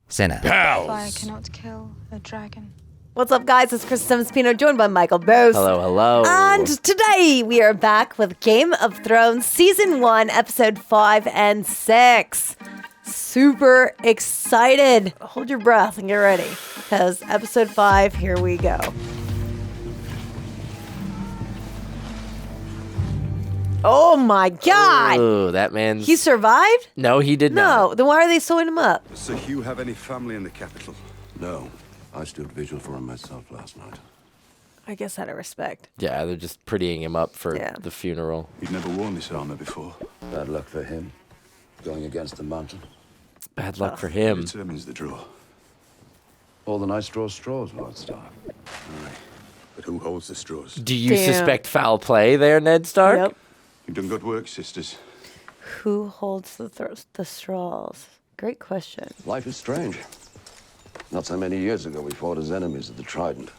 Sinner. Fire cannot kill a dragon. What's up, guys? It's Kristen Spino, joined by Michael Bose. Hello, hello. And today we are back with Game of Thrones Season 1, Episode 5 and 6. Super excited. Hold your breath and get ready, because Episode 5, here we go. Oh my God! Ooh, that man's... He survived? No, he did not. No, then why are they sewing him up? Does Sir Hugh have any family in the capital? No. I stood vigil for him myself last night. I guess out of respect. Yeah, they're just prettying him up for Yeah. the funeral. He'd never worn this armor before. Bad luck for him. Going against the mountain. Bad luck for him. Determines the draw. All the knights draw straws, Lord Stark. Aye. But who holds the straws? Do you Damn. suspect foul play there, Ned Stark? Yep. You've done good work, sisters. Who holds the straws? Great question. Life is strange. Not so many years ago, we fought as enemies at the Trident.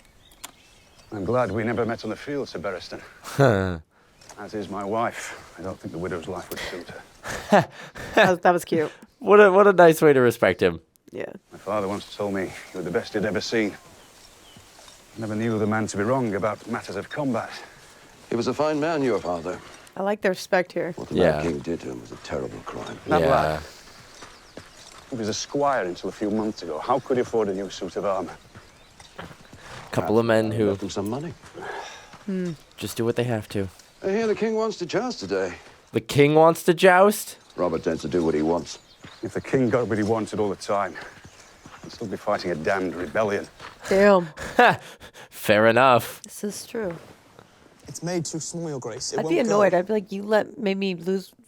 I'm glad we never met on the field, Sir Barristan. As is my wife. I don't think the widow's life would suit her. That was cute. What a nice way to respect him. Yeah. My father once told me you were the best he'd ever seen. I never knew the man to be wrong about matters of combat. He was a fine man, your father. I like the respect here. What the Yeah. Mad King did to him was a terrible crime. That Yeah. lad. He was a squire until a few months ago. How could he afford a new suit of armor? Couple of men who Left him some money. just do what they have to. I hear the king wants to joust today. The king wants to joust? Robert tends to do what he wants. If the king got what he wanted all the time, he'd still be fighting a damned rebellion. Damn. Fair enough. This is true. It's made too small, Your Grace. It I'd be won't annoyed. go. I'd be like, you made me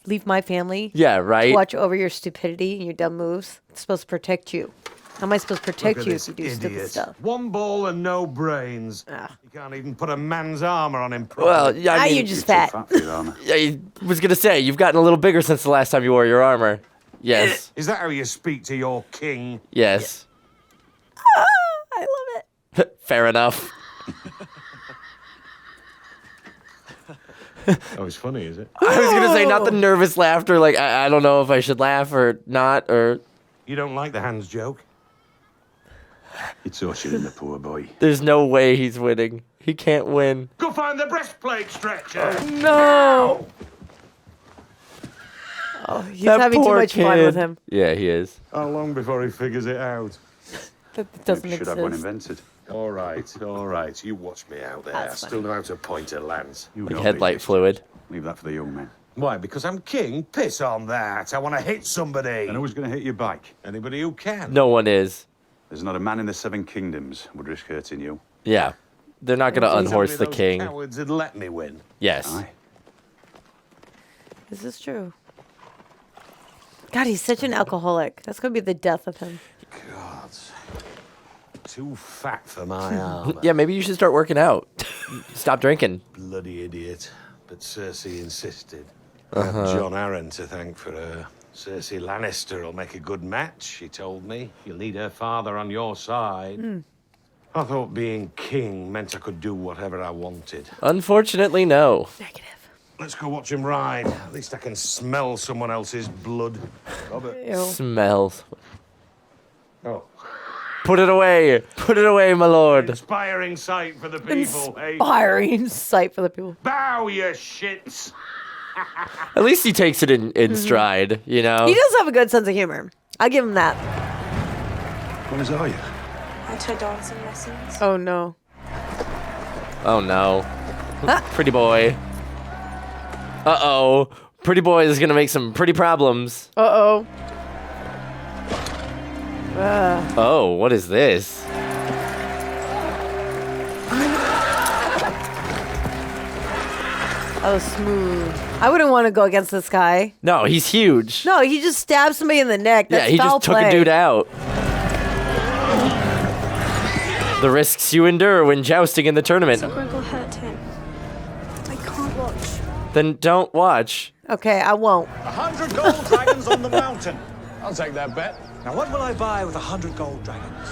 leave my family Yeah, right? to watch over your stupidity and your dumb moves. It's supposed to protect you. How am I supposed to protect you if you do stupid stuff? One ball and no brains. Ah. You can't even put a man's armor on him properly. Well, yeah, Ah, I mean, you're just fat. Fat for your armor. I was going to say, you've gotten a little bigger since the last time you wore your armor. Yes. Is that how you speak to your king? Yes. I love it. Fair enough. Oh, it's funny, is it? I was going to say, not the nervous laughter, like, I don't know if I should laugh or not, or... You don't like the hands joke? It's torturing the poor boy. There's no way he's winning. He can't win. Go find the breastplate stretcher. No. Oh, he's That having too poor much fun kid. with him. Yeah, he is. How long before he figures it out? That doesn't Maybe should have one exist. invented. All right. You watch me out there. I That's still know how to point a lance. You Like don't headlight need fluid. it. Leave that for the young men. Why? Because I'm king? Piss on that. I want to hit somebody. And who's going to hit your bike? Anybody who can. No one is. There's not a man in the Seven Kingdoms would risk hurting you. Yeah. They're not going to Tell me unhorse the those king. Cowards would let me win. Yes. Aye. This is true. God, he's such an alcoholic. That's going to be the death of him. God. Too fat for my armor. Yeah, maybe you should start working out. Stop drinking. Bloody idiot. But Cersei insisted. I have John Arryn to thank for her. Cersei Lannister will make a good match, she told me. You'll need her father on your side. I thought being king meant I could do whatever I wanted. Unfortunately, no. Negative. Let's go watch him ride. At least I can smell someone else's blood. Robert. Ew. Smells. Oh. Put it away. Put it away, my lord. Inspiring sight for the people, eh? Inspiring sight for the people. Bow, you shits! At least he takes it in stride, you know? He does have a good sense of humor. I'll give him that. Where's Arya? At her dancing lessons. Oh, no. Oh, no. Ah. Pretty boy. Uh-oh. Pretty boy is going to make some pretty problems. Uh-oh. Oh, what is this? Oh, smooth. I wouldn't want to go against this guy. No, he's huge. No, he just stabbed somebody in the neck. That's Yeah, he foul just took play. a dude out. The risks you endure when jousting in the tournament. Griggle hurt him. I can't watch. Then don't watch. Okay, I won't. 100 gold dragons on the mountain. I'll take that bet. Now, what will I buy with 100 gold dragons?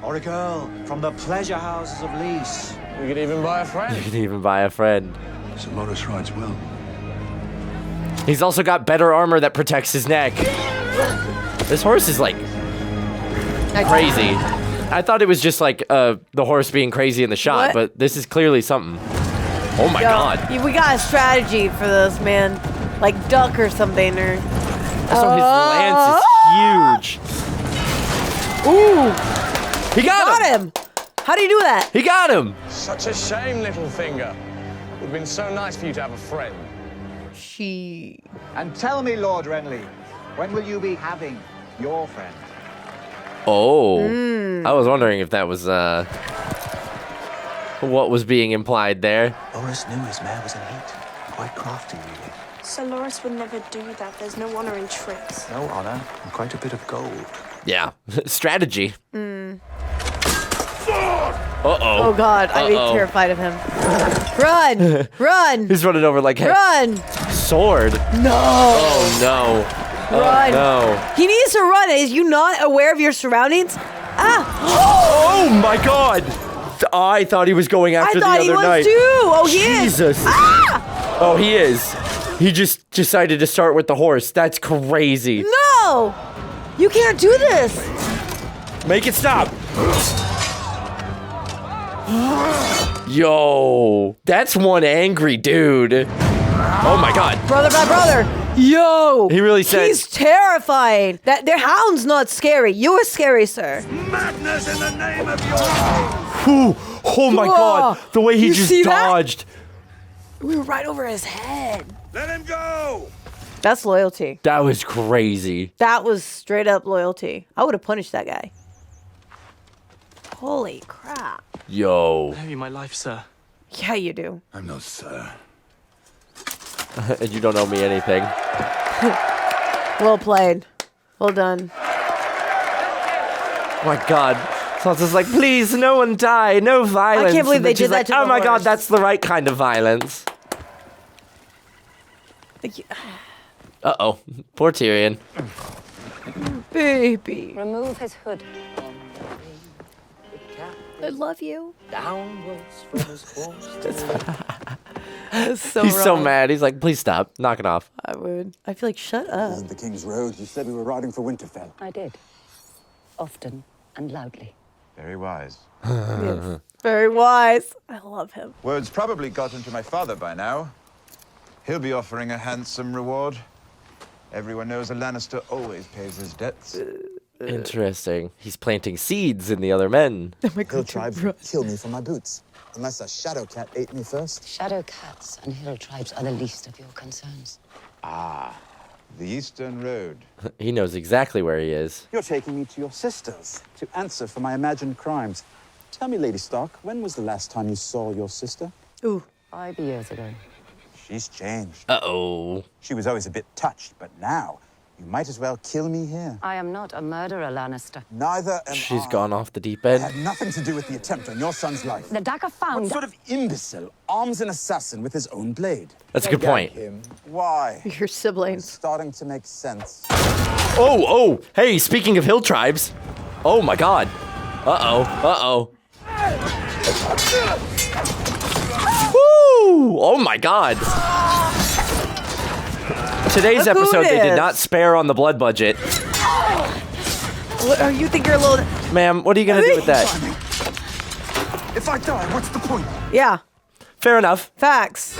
Or a girl from the pleasure houses of Lys. We could even buy a You friend. can even buy a friend. Sir Loras rides well. He's also got better armor that protects his neck. This horse is like crazy. I thought it was just like the horse being crazy in the shot, What? but this is clearly something. Oh my God. We got a strategy for this, man. Like duck or something, or... Also, his lance is huge. Ooh. He got him. How do you do that? He got him. Such a shame, little finger. It would have been so nice for you to have a friend. She... And tell me, Lord Renly, when will you be having your friend? Oh. I was wondering if that was what was being implied there. Loras knew his mare was in heat. Quite crafty, really. Sir Loras would never do that. There's no honor in tricks. No honor, and quite a bit of gold. Yeah. Strategy. Oh God, I'd be terrified of him. Run! Run! He's running over like, hey, Run! sword. No! Oh no. Run! No. He needs to run. Is you not aware of your surroundings? Ah! Oh my God. I thought he was going after I thought the he other was night. too. Oh, he is. Jesus. Ah! Oh, he is. He just decided to start with the horse. That's crazy. No! You can't do this. Make it stop. Yo, that's one angry dude. Oh my God. Brother by brother. Yo! He really said- He's terrifying. That their hound's not scary. You're scary, sir. Madness in the name of your... Whew. Oh my God. The way he You just see that? dodged. We were right over his head. Let him go! That's loyalty. That was crazy. That was straight up loyalty. I would have punished that guy. Holy crap. Yo. I owe you my life, sir. Yeah, you do. I'm no sir. And you don't owe me anything. Well played. Well done. Oh my God. Sansa's like, please, no one die, no violence. I can't believe And they then she's did that like, to oh the my God, horse. that's the right kind of violence. Uh-oh. Poor Tyrion. Baby. Remove his hood. I love you. Downwards from his horse. That's so He's so wrong. mad. He's like, please stop. Knock it off. I would. I feel like, shut up. Isn't the King's Road? You said we were riding for Winterfell. I did. Often and loudly. Very wise. Yes. Very wise. I love him. Word's probably gotten to my father by now. He'll be offering a handsome reward. Everyone knows a Lannister always pays his debts. Interesting. He's planting seeds in the other men. Hill tribes would kill me for my boots. Unless a shadow cat ate me first. Shadow cats and hill tribes are the least of your concerns. Ah, the Eastern Road. He knows exactly where he is. You're taking me to your sisters to answer for my imagined crimes. Tell me, Lady Stark, when was the last time you saw your sister? Ooh. 5 years ago. She's changed. Uh-oh. She was always a bit touched, but now you might as well kill me here. I am not a murderer, Lannister. Neither am She's I. gone off the deep It end. had nothing to do with the attempt on your son's life. The dagger What found. sort of imbecile arms an assassin with his own blade? That's a good point. Him. Why? Your siblings. Starting to make sense. Oh. Hey, speaking of hill tribes. Oh my God. Uh-oh. Woo! Oh my God. Today's Look who episode, it they did is. not spare on the blood budget. What, you think you're a little... Ma'am, what are you going to do with that? If I die, what's the point? Yeah. Fair enough. Facts.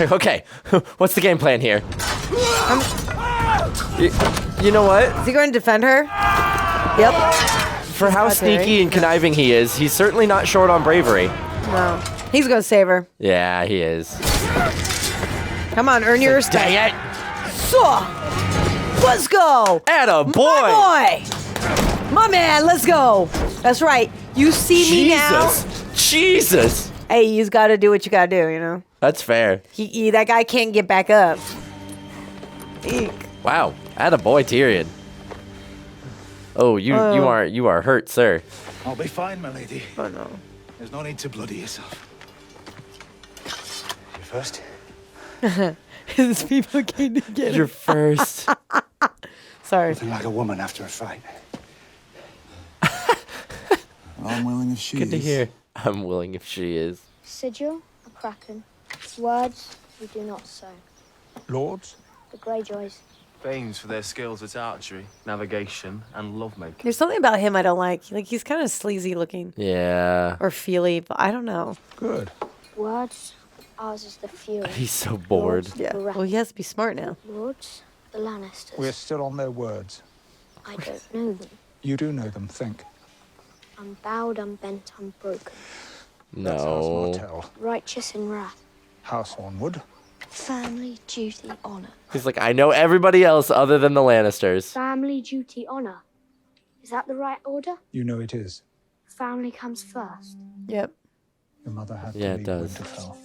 Okay, what's the game plan here? You know what? Is he going to defend her? Yep. For how not very. sneaky and conniving he is, he's certainly not short on bravery. No. He's going to save her. Yeah, he is. Come on, earn your respect. Dang it! So, let's go. Atta boy! My boy. My man, let's go. That's right. You see me now. Jesus! Hey, you've got to do what you got to do, you know? That's fair. That guy can't get back up. Eek. Wow, atta boy, Tyrion. Oh, you are hurt, sir. I'll be fine, my lady. Oh, no. There's no need to bloody yourself. You first? His people came to get him. You're first. Sorry. Nothing like a woman after a fight. I'm willing if she Good to is. hear. I'm willing if she is. Sigil, a kraken. Words we do not sow. Lords? The Greyjoys. famed for their skills at archery, navigation, and lovemaking. There's something about him I don't like. Like, he's kind of sleazy looking. Yeah. Or feely, but I don't know. Good. Words, ours is the fury. He's so bored. Yeah. Well, he has to be smart now. Lords, the Lannisters. We're still on their words. I don't know them. You do know them, think. I'm bowed, I'm bent, I'm broken. That's House Martell. Righteous in wrath. House Onward. Family, duty, honor. He's like, I know everybody else other than the Lannisters. Family, duty, honor. Is that the right order? You know it is. Family comes first. Yep. Your mother had Yeah, to it leave does. Winterfell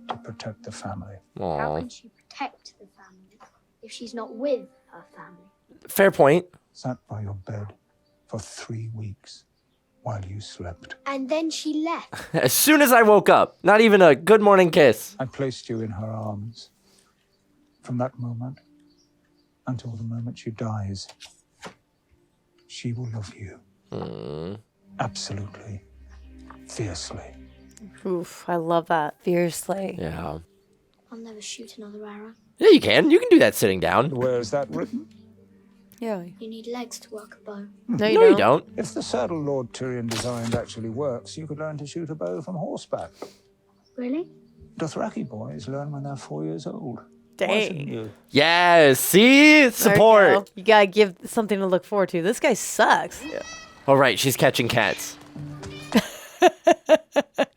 to protect the family. How Aw. can she protect the family if she's not with her family? Fair point. Sat by your bed for 3 weeks while you slept. And then she left. As soon as I woke up, not even a good morning kiss. I placed you in her arms. From that moment until the moment she dies, she will love you. Absolutely. Fiercely. Oof, I love that. Fiercely. Yeah. I'll never shoot another arrow. Yeah, you can. You can do that sitting down. Where is that written? Yeah. You need legs to work a bow. No, You don't. If the saddle Lord Tyrion designed actually works, you could learn to shoot a bow from horseback. Really? Dothraki boys learn when they're 4 years old. Dang. Why shouldn't you? Yes. See? There Support. You go. You gotta give something to look forward to. This guy sucks. Yeah. Oh, right. She's catching cats.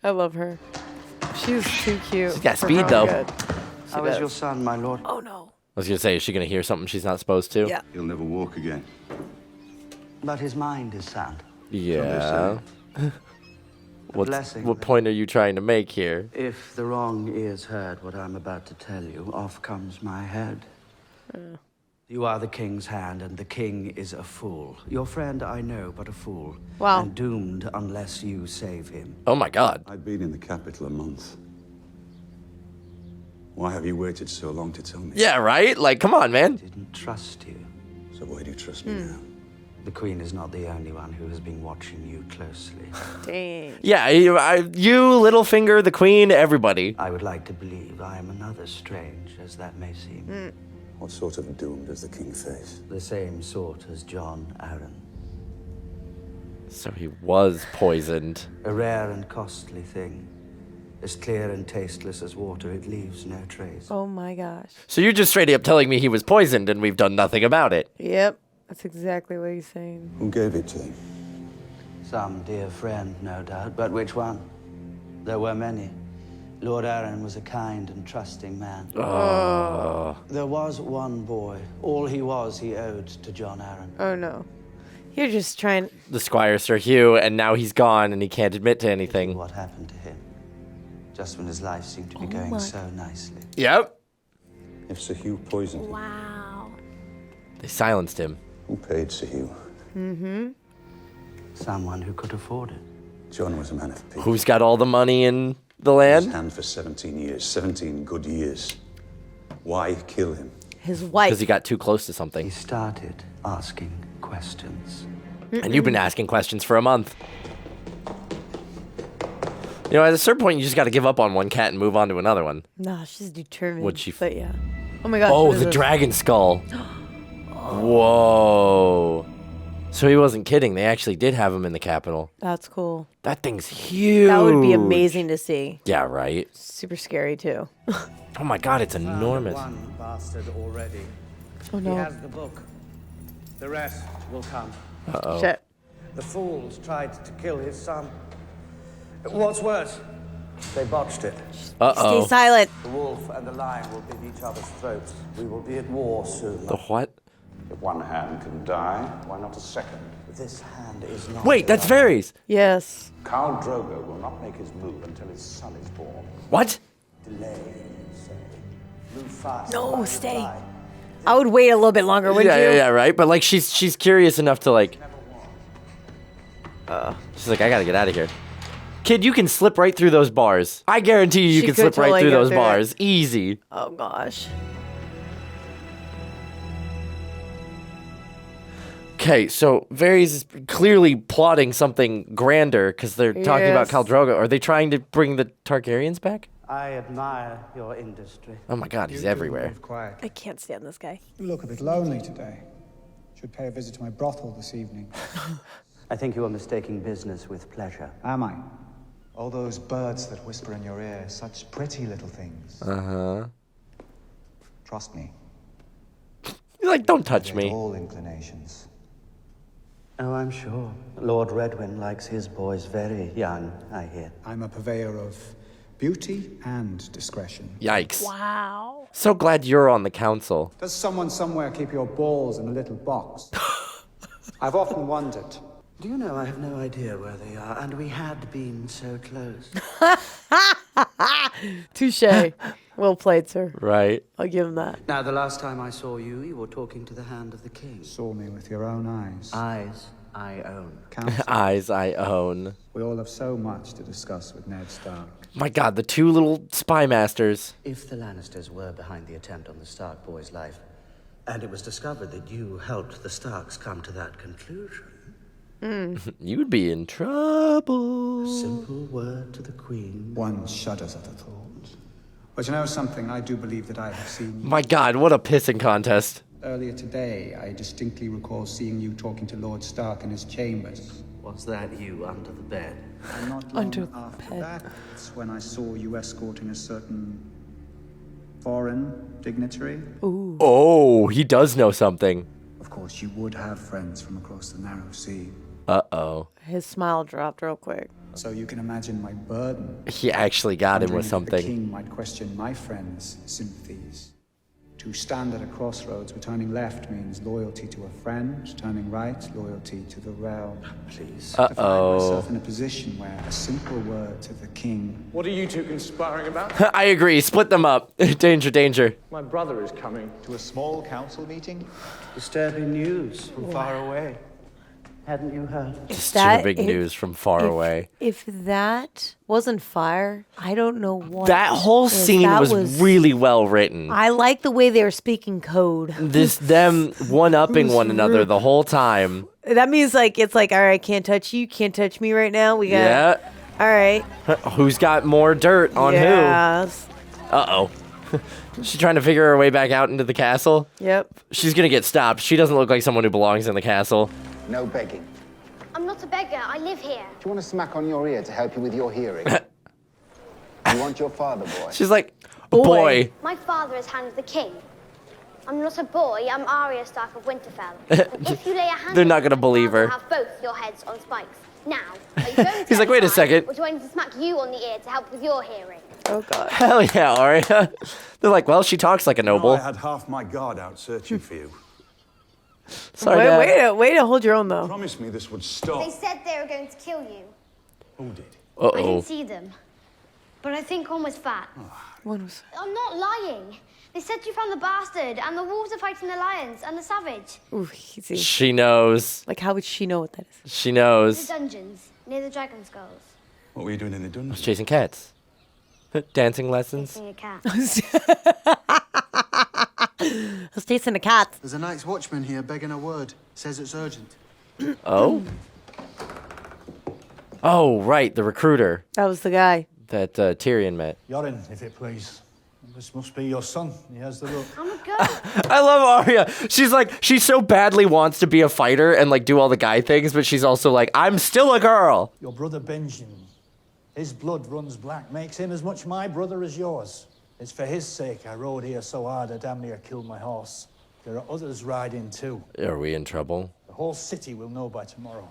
I love her. She's too cute. She's got for speed, her though. good. How is your son, my lord? Oh, no. I was going to say, is she going to hear something she's not supposed to? Yeah. He'll never walk again. But his mind is sound. Yeah. Blessing. What point are you trying to make here? If the wrong ears heard what I'm about to tell you, off comes my head. You are the king's hand, and the king is a fool. Your friend, I know, but a fool. Wow. And doomed unless you save him. Oh, my God. I've been in the capital a month. Why have you waited so long to tell me? Yeah, right? Like, come on, man. Didn't trust you. So why do you trust me now? The queen is not the only one who has been watching you closely. Dang. Yeah, you, Littlefinger, the queen, everybody. I would like to believe I am another, strange as that may seem. What sort of doom does the king face? The same sort as Jon Arryn. So he was poisoned. A rare and costly thing. As clear and tasteless as water, it leaves no trace. Oh, my gosh. So you're just straight up telling me he was poisoned and we've done nothing about it. Yep. That's exactly what he's saying. Who gave it to him? Some dear friend, no doubt, but which one? There were many. Lord Arryn was a kind and trusting man. Oh. There was one boy. All he was, he owed to Jon Arryn. Oh, no. You're just trying... The Squire Sir Hugh, and now he's gone and he can't admit to anything. What happened to him? Just when his life seemed to be going so nicely. Yep. If Sir Hugh poisoned him, Wow. They silenced him. who paid Sir Hugh? Someone who could afford it. Jon was a man of peace. Who's got all the money in the His land? hand for 17 years, 17 good years. Why kill him? His wife. Because he got too close to He something. started asking questions. And you've been asking questions for a month. You know, at a certain point, you just got to give up on one cat and move on to another one. Nah, she's determined. Would she But yeah. Oh, my gosh. Oh, what is the this? dragon skull. Whoa. So he wasn't kidding. They actually did have him in the capital. That's cool. That thing's huge. That would be amazing to see. Yeah, right? Super scary, too. Oh my god, it's enormous. One bastard already. Oh, no. He has the book. The rest will come. Uh-oh. Shit. The fools tried to kill his son. What's worse, they botched it. Uh-oh. Stay silent. The wolf and the lion will bit each other's throats. We will be at war soon. The what? If one hand can die, why not a second? This hand is not. Wait, that's Varys. Yes. Khal Drogo will not make his move until his son is born. What? Delay, you say. Move fast. No, stay. I would wait a little bit longer, wouldn't Yeah, you? yeah, right. But like, she's curious enough to like. She's like, I gotta get out of here. Kid, you can slip right through those bars. I guarantee you, She can could slip totally right through go those through it. bars, easy. Oh, gosh. Okay, so Varys is clearly plotting something grander because they're talking about Yes. Khal Drogo. Are they trying to bring the Targaryens back? I admire your industry. Oh my God, he's everywhere. Quiet. I can't stand this guy. You look a bit lonely today. Should pay a visit to my brothel this evening. I think you are mistaking business with pleasure. Am I? All those birds that whisper in your ear, such pretty little things. Uh-huh. Trust me. You're like, don't touch me. All inclinations. Oh, I'm sure. Lord Redwyn likes his boys very young, I hear. I'm a purveyor of beauty and discretion. Yikes. Wow. So glad you're on the council. Does someone somewhere keep your balls in a little box? I've often wondered. Do you know, I have no idea where they are, and we had been so close. Touche. Well played, sir. Right. I'll give him that. Now, the last time I saw you, you were talking to the hand of the king. Saw me with your own eyes. Eyes I own. Counsel. Eyes I own. We all have so much to discuss with Ned Stark. My God, the two little spy masters. If the Lannisters were behind the attempt on the Stark boy's life, and it was discovered that you helped the Starks come to that conclusion, You'd be in trouble. a simple word to the Queen. One shudders at the thought. But you know something, I do believe that I have seen you. My God, what a pissing contest. Earlier today, I distinctly recall seeing you talking to Lord Stark in his chambers. Was that you under the bed? And not long after that, it's when I saw you escorting a certain foreign dignitary. Ooh. Oh, he does know something. Of course, you would have friends from across the narrow sea. Uh-oh. His smile dropped real quick. So you can imagine my burden. He actually got him with Wondering if the something. king might question my friends' sympathies. To stand at a crossroads where turning left means loyalty to a friend, turning right, loyalty to the realm. Please. To find myself in a position where a simple word to the king. What are you two conspiring about? I agree. Split them up. Danger, danger. My brother is coming. To a small council meeting? Disturbing news from far away. Hadn't you heard? Disturbing news from far away. If that wasn't fire, I don't know what. That whole scene was really well written. I like the way they were speaking code. Them one-upping one another the whole time. That means it's like, all right, can't touch you, can't touch me right now. We got. Yeah. All right. Who's got more dirt on who? Uh-oh. She's trying to figure her way back out into the castle. Yep. She's gonna get stopped. She doesn't look like someone who belongs in the castle. No begging. I'm not a beggar. I live here. Do you want a smack on your ear to help you with your hearing? You want your father, boy? She's like, boy. My father is hand of the king. I'm not a boy. I'm Arya Stark of Winterfell. And if you lay a hand They're not gonna believe her. I'll have both your heads on spikes. Now, are you going to He's like, wait a second. Or do I need to smack you on the ear to help with your hearing? Oh, God. Hell yeah, Arya. They're like, well, she talks like a noble. I had half my guard out searching for you. Sorry, Dad. Way to hold your own, though. Promise me this would stop. They said they were going to kill you. Who did? I Uh-oh. didn't see them. But I think one was fat. One was... I'm not lying. They said you found the bastard, and the wolves are fighting the lions and the savage. Ooh, easy. She knows. Like, how would she know what that is? She The knows. dungeons, near the dragon skulls. What were you doing in the I was dungeon? chasing cats. Dancing lessons. Chasing a cat. I was chasing a cat. There's a Night's Watchman here begging a word. Says it's urgent. Oh? Oh, right, the recruiter That was the guy. that Tyrion met. Yorin, if it please. This must be your son. He has the look. I'm a girl. I love Arya. She so badly wants to be a fighter and like do all the guy things, but she's also like, I'm still a girl. Your brother Benjamin. His blood runs black. Makes him as much my brother as yours. It's for his sake I rode here so hard I damn near killed my horse. There are others riding too. Are we in trouble? The whole city will know by tomorrow.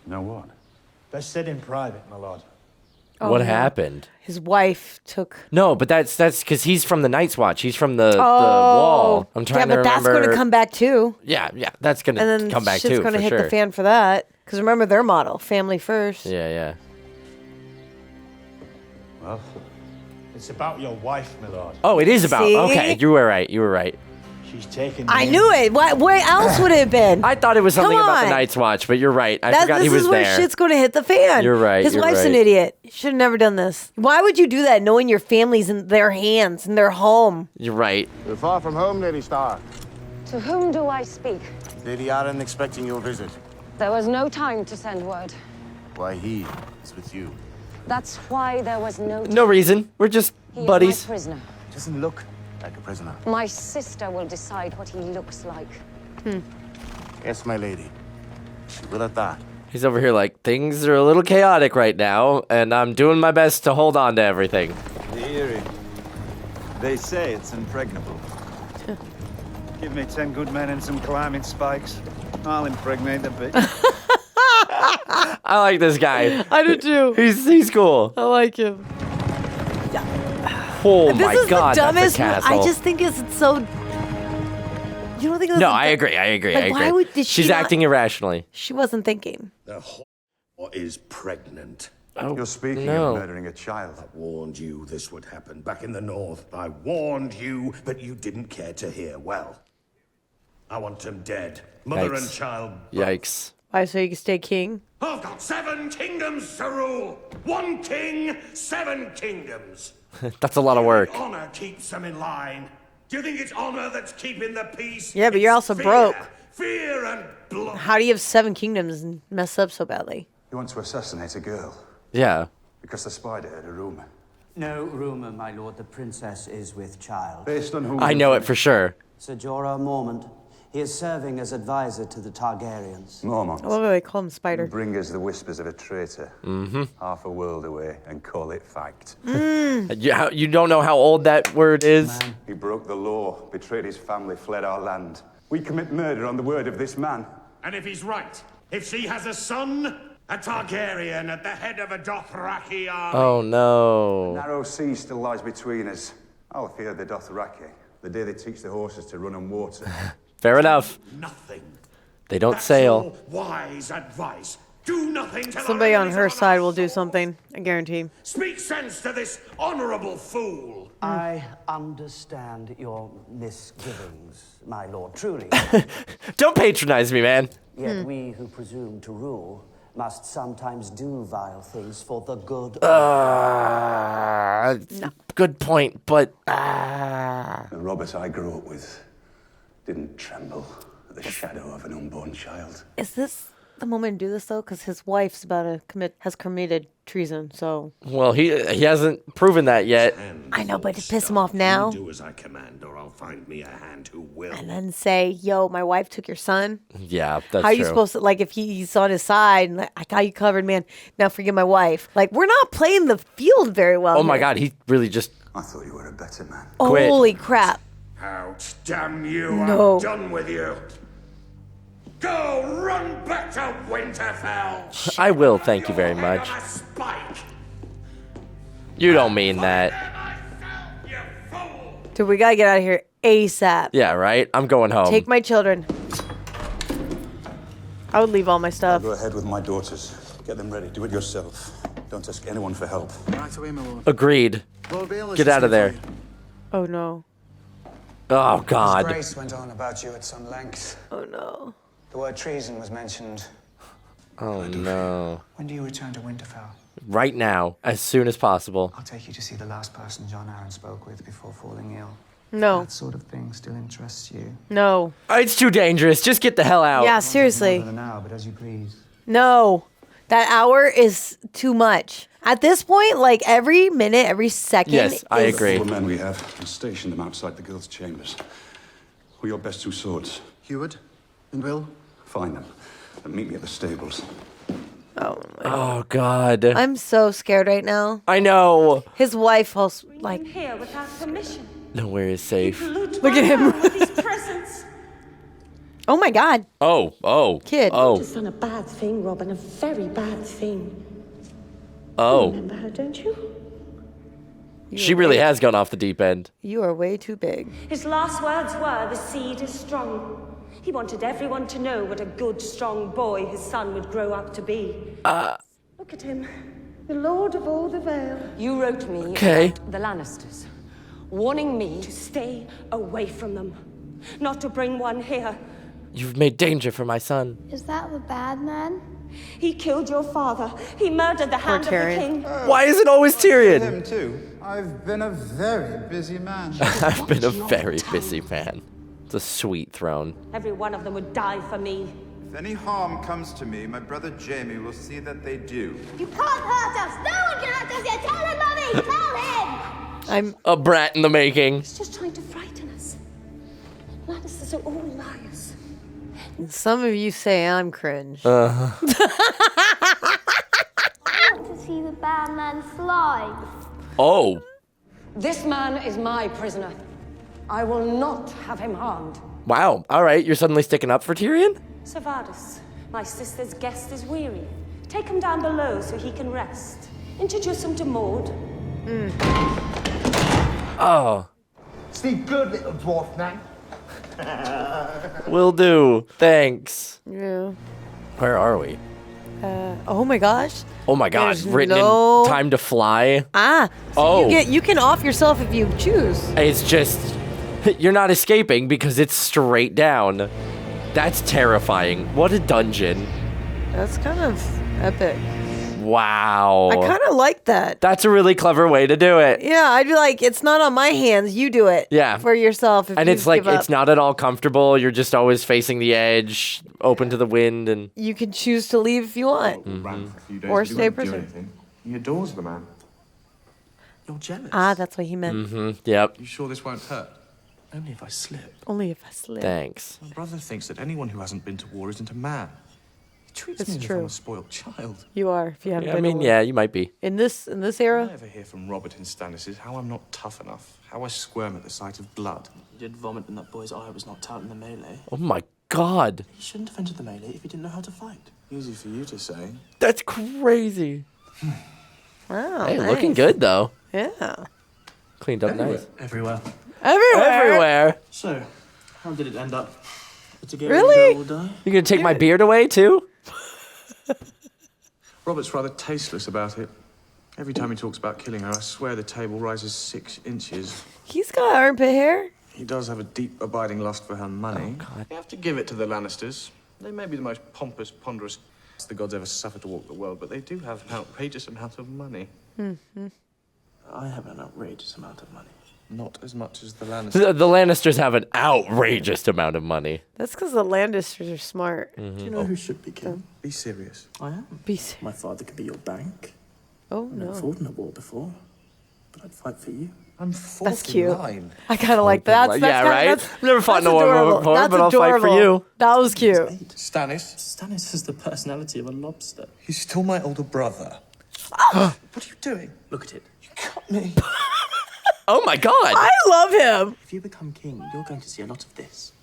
Know what? Best said in private, my lord. What happened? His wife took... No, but that's because he's from the Night's Watch. He's from the wall. I'm trying to remember. Yeah, but that's going to come back too. Yeah, that's going And to then come back shit's too, going to for hit sure. the fan for that. Because remember their motto, family first. Yeah. Well, it's about your wife, my lord. Oh, it is about... See? Okay, you were right. She's taken... I knew it. Where else would it have been? I thought it was something Come about the on. Night's Watch, but you're right. I forgot he was This is where there. shit's going to hit the fan. You're right, His you're wife's an right. idiot. Should have never done this. Why would you do that knowing your family's in their hands, in their home? You're right. You're far from home, Lady Stark. To whom do I speak? Lady Arryn expecting your visit. There was no time to send word. Why, he is with you. That's why there was No reason. We're just He buddies. is my prisoner. Doesn't look like a prisoner. My sister will decide what he looks like. Yes, my lady. She will at that. He's over here like, things are a little chaotic right now, and I'm doing my best to hold on to everything. The Eyrie. They say it's impregnable. Give me 10 good men and some climbing spikes. I'll impregnate the bitch. I like this guy. I do too. He's cool. I like him. Oh This my is god, the dumbest. that's a castle. I just think it's so. You don't think? It was No, the I du- agree. I agree. Like, I agree. why would did She's she not- acting irrationally. She wasn't thinking. The whore is pregnant. Oh, You're speaking no. of murdering a child. I warned you this would happen back in the north. I warned you, but you didn't care to hear. Well, I want them dead. Mother Yikes. and child. Yikes. Why? So you can stay king? I've got 7 kingdoms to rule. 1 king, 7 kingdoms. That's a lot of work. Honor keeps them in line. Do you think it's honor that's keeping the peace? Yeah, but you're It's also fear. broke. Fear and blood. How do you have 7 kingdoms and mess up so badly? You want to assassinate a girl Yeah. because the spider heard a rumor. No rumor, my lord. The princess is with child. Based on who? I know it for sure. Ser Jorah Mormont. He is serving as advisor to the Targaryens. Mormont. I love how they call him Spider. Bring us the whispers of a traitor. Mm-hmm. Half a world away and call it fact. You don't know how old that word is? He broke the law, betrayed his family, fled our land. We commit murder on the word of this man. And if he's right, if she has a son, a Targaryen at the head of a Dothraki army. Oh no. Narrow sea still lies between us. I'll fear the Dothraki, the day they teach the horses to run on water. Fair enough. Nothing. They don't That's sail. all wise advice. Do nothing till Somebody our on enemies her are side our will do swords. something. I guarantee. Speak sense to this honorable fool. I understand your misgivings, my lord, truly. Don't patronize me, man. Yet we who presume to rule must sometimes do vile things for the good. Good point, but The Robert I grew up with didn't tremble at the shadow of an unborn child. Is this the moment to do this though? Because his wife's about to has committed treason. So well, he hasn't proven that yet. I know, but to piss him off now Do as I command, or I'll find me a hand who will. and then say, "Yo, my wife took your son." Yeah, that's How are you true. supposed to like if he's on his side and like, I got you covered, man? Now forgive my wife. Like we're not playing the field very well. Oh my here. God, he really just I thought you were a better man. quit. Holy crap! Out, damn you! No. I'm done with you. Go run back to Winterfell. I will, thank you very much. On a spike. You don't mean that. Dude, we gotta get out of here ASAP. Yeah, right? I'm going home. Take my children. I would leave all my stuff. Go ahead with my daughters. Get them ready. Do it yourself. Don't ask anyone for help. Right away, my lord. Agreed. Lord Baelish Get is out of here there. for you. Oh no. Oh God. Grace went on about you at some length. Oh no. The word treason was mentioned. Oh no. When do you return to Winterfell? Right now, as soon as possible. I'll take you to see the last person John Arryn spoke with before falling ill. No. That sort of thing still interests you. No. It's too dangerous. Just get the hell out. Yeah, seriously. More than an hour, but as you please. No. That hour is too much. At this point, like every minute, every second. Yes, I is- agree. All the men we have and station them outside the girls' chambers. Who are your best 2 swords? Heward and Will. Find them and meet me at the stables. Oh God. I'm so scared right now. I know. His wife also like Here without permission. Nowhere is safe. look at him. His presence. Oh my God. Oh. Kid. Oh. Just done a bad thing, Robin. A very bad thing. Oh. Remember her, don't you? She really has gone off the deep end. You are way too big. His last words were, "The seed is strong." He wanted everyone to know what a good, strong boy his son would grow up to be. Look at him. The Lord of all the Vale. You wrote me Okay. about the Lannisters, warning me To stay away from them. Not to bring one here. You've made danger for my son. Is that the bad man? He killed your father. He murdered the hand of the Tyrion. king. Why is it always Tyrion? Him too. I've been a very busy man. I've been a very busy man. It's a sweet throne. Every one of them would die for me. If any harm comes to me, my brother Jaime will see that they do. You can't hurt us! No one can hurt us yet! Tell him, Mummy! Tell him! I'm a brat in the making. He's just trying to frighten us. Lannisters are all liars. Some of you say I'm cringe. I want to see the bad man slide. Oh. This man is my prisoner. I will not have him harmed. Wow. All right. You're suddenly sticking up for Tyrion? Savardis, my sister's guest is weary. Take him down below so he can rest. Introduce him to Maud. Oh. Sleep good, little dwarf man. Will do. Thanks. Yeah. Where are we? Oh my gosh. Oh my God. There's Written no- in Time to Fly. Ah. So Oh. you can off yourself if you choose. It's just, you're not escaping because it's straight down. That's terrifying. What a dungeon. That's kind of epic. Wow. I kind of like that. That's a really clever way to do it. Yeah, I'd be like, it's not on my hands. You do it. Yeah. For yourself. If And you it's like, give up. it's not at all comfortable. You're just always facing the edge, open to the wind, and You can choose to leave if you want. Ran for a few days, Or but he stay won't do prisoner. anything. He adores the man. You're jealous. Ah, that's what he meant. Yep. You sure this won't hurt? Only if I slip. Only if I slip. Thanks. My brother thinks that anyone who hasn't been to war isn't a man. He treats It's me as if true. I'm a spoiled child. You are, if you haven't Yeah, I been mean, to war. yeah, you might be. In this I era? ever hear from Robert and Stannis how I'm not tough enough, how I squirm at the sight of blood. You did vomit when that boy's eye was knocked out in the melee. Oh my God. He shouldn't have entered the melee if he didn't know how to fight. Easy for you to say. That's crazy. Wow. Hey, nice. looking good though. Yeah. Cleaned up nice. Everywhere. Everywhere. So, how did it end up? The Targaryen Really? girl will die? You gonna take my beard away too? Robert's rather tasteless about it. Every time he talks about killing her, I swear the table rises 6 inches. He's got armpit hair. He does have a deep, abiding lust for her money. You have to give it to the Lannisters. They may be the most pompous, ponderous the gods ever suffered to walk the world, but they do have an outrageous amount of money. Mm-hmm. I have an outrageous amount of money. Not as much as the Lannisters. The Lannisters have an outrageous amount of money. That's because the Lannisters are smart. Do you know who should be king? Be serious. I am. Be serious. My father could be your bank. Oh, I've never no. fought in a war before, but I'd fight for you. I'm That's cute. 49. I kind of like that. That's Yeah, kinda, right? That's, Never fought in that's a war adorable. before, That's but I'll fight for adorable. you. That was cute. Stannis? Stannis has the personality of a lobster. He's still my older brother. What are you doing? Look at it. You cut me. Oh my God. I love him. If you become king, you're going to see a lot of this.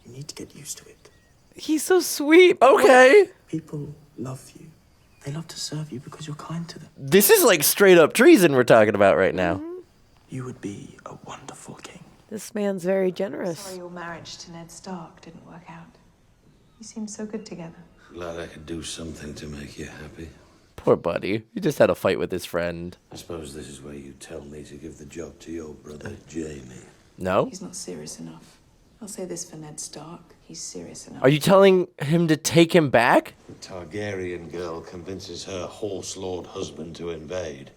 You need to get used to it. He's so sweet. Okay. People love you. They love to serve you because you're kind to them. This is like straight up treason we're talking about right now. You would be a wonderful king. This man's very generous. Sorry your marriage to Ned Stark didn't work out. You seemed so good together. Glad I could do something to make you happy. Poor buddy. He just had a fight with his friend. I suppose this is where you tell me to give the job to your brother, Jaime. No? He's not serious enough. I'll say this for Ned Stark. He's serious enough. Are you telling him to take him back? The Targaryen girl convinces her horse lord husband to invade.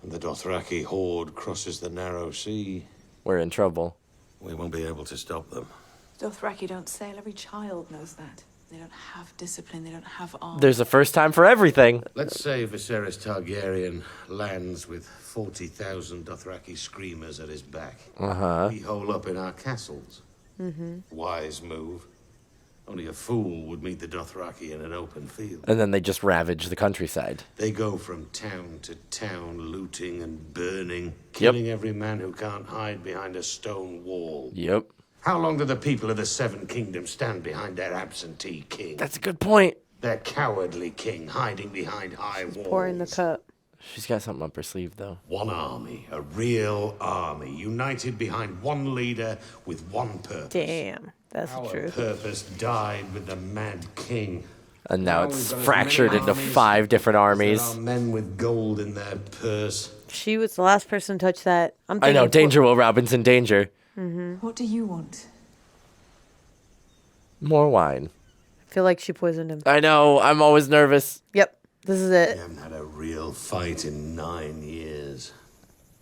And the Dothraki horde crosses the narrow sea. We're in trouble. We won't be able to stop them. Dothraki don't sail. Every child knows that. They don't have discipline. They don't have arms. There's a first time for everything. Let's say Viserys Targaryen lands with 40,000 Dothraki screamers at his back. Uh-huh. We hole up in our castles. Mm-hmm. Wise move. Only a fool would meet the Dothraki in an open field. And then they just ravage the countryside. They go from town to town, looting and burning, killing every man who can't hide behind a stone wall. Yep. How long do the people of the Seven Kingdoms stand behind their absentee king? That's a good point. Their cowardly king hiding behind high walls. Pouring the cup. She's got something up her sleeve, though. One army, a real army, united behind one leader with one purpose. Damn, that's the Our truth. purpose died with the mad king. And now Now it's we've got as fractured many into armies 5 different There armies. are men with gold in their purse. She was the last person to touch that. I'm I know, thinking danger, Will Robinson, danger. Mm-hmm. What do you want? More wine. I feel like she poisoned him. I know, I'm always nervous. Yep, this is it. We haven't had a real fight in 9 years.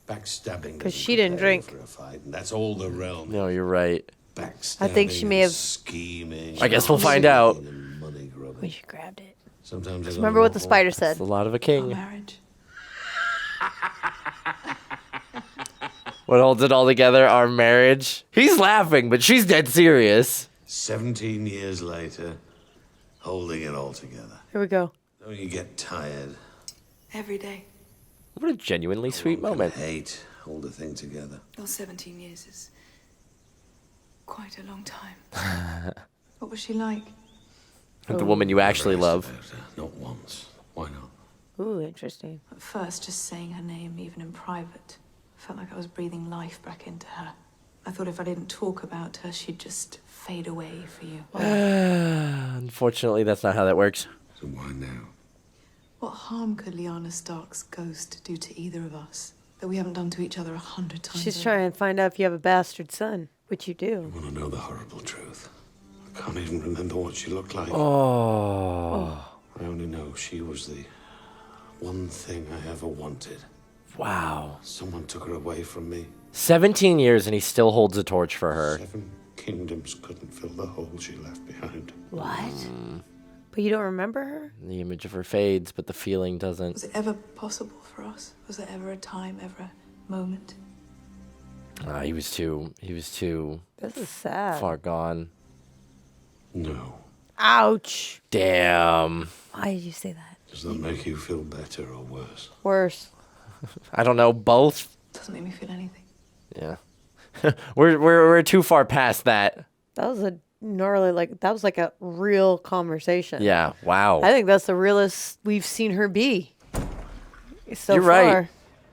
Backstabbing. 'Cause doesn't she didn't prepare you drink. for a fight, and that's all the realm. No, you're right. I think she may have. Scheming. I guess we'll find out. We should grabbed it. Sometimes Just remember what the spider said. That's a lot of a king. Marriage. What holds it all together? Our marriage. He's laughing, but she's dead serious. 17 years later, holding it all together. Here we go. Don't you get tired? Every day. What a genuinely sweet moment. Hate, hold the thing together. Those 17 years is quite a long time. What was she like? The woman you actually love. Not once. Why not? Ooh, interesting. At first, just saying her name, even in private, felt like I was breathing life back into her. I thought if I didn't talk about her, she'd just fade away for you. Unfortunately, that's not how that works. So why now? What harm could Lyanna Stark's ghost do to either of us that we haven't done to each other 100 times? She's over? trying to find out if you have a bastard son, which you do. I want to know the horrible truth. I can't even remember what she looked like. Oh. I only know she was the one thing I ever wanted. Wow. Someone took her away from me. 17 years and he still holds a torch for her. 7 kingdoms couldn't fill the hole she left behind. What? But you don't remember her? The image of her fades, but the feeling doesn't. Was it ever possible for us? Was there ever a time, ever a moment? He was too This is sad. far gone. No. Ouch. Damn. Why did you say that? Does that make you feel better or worse? Worse. I don't know, both. Doesn't make me feel anything. Yeah. we're too far past that. That was a gnarly, that was like a real conversation. Yeah, wow. I think that's the realest we've seen her be so You're far. right.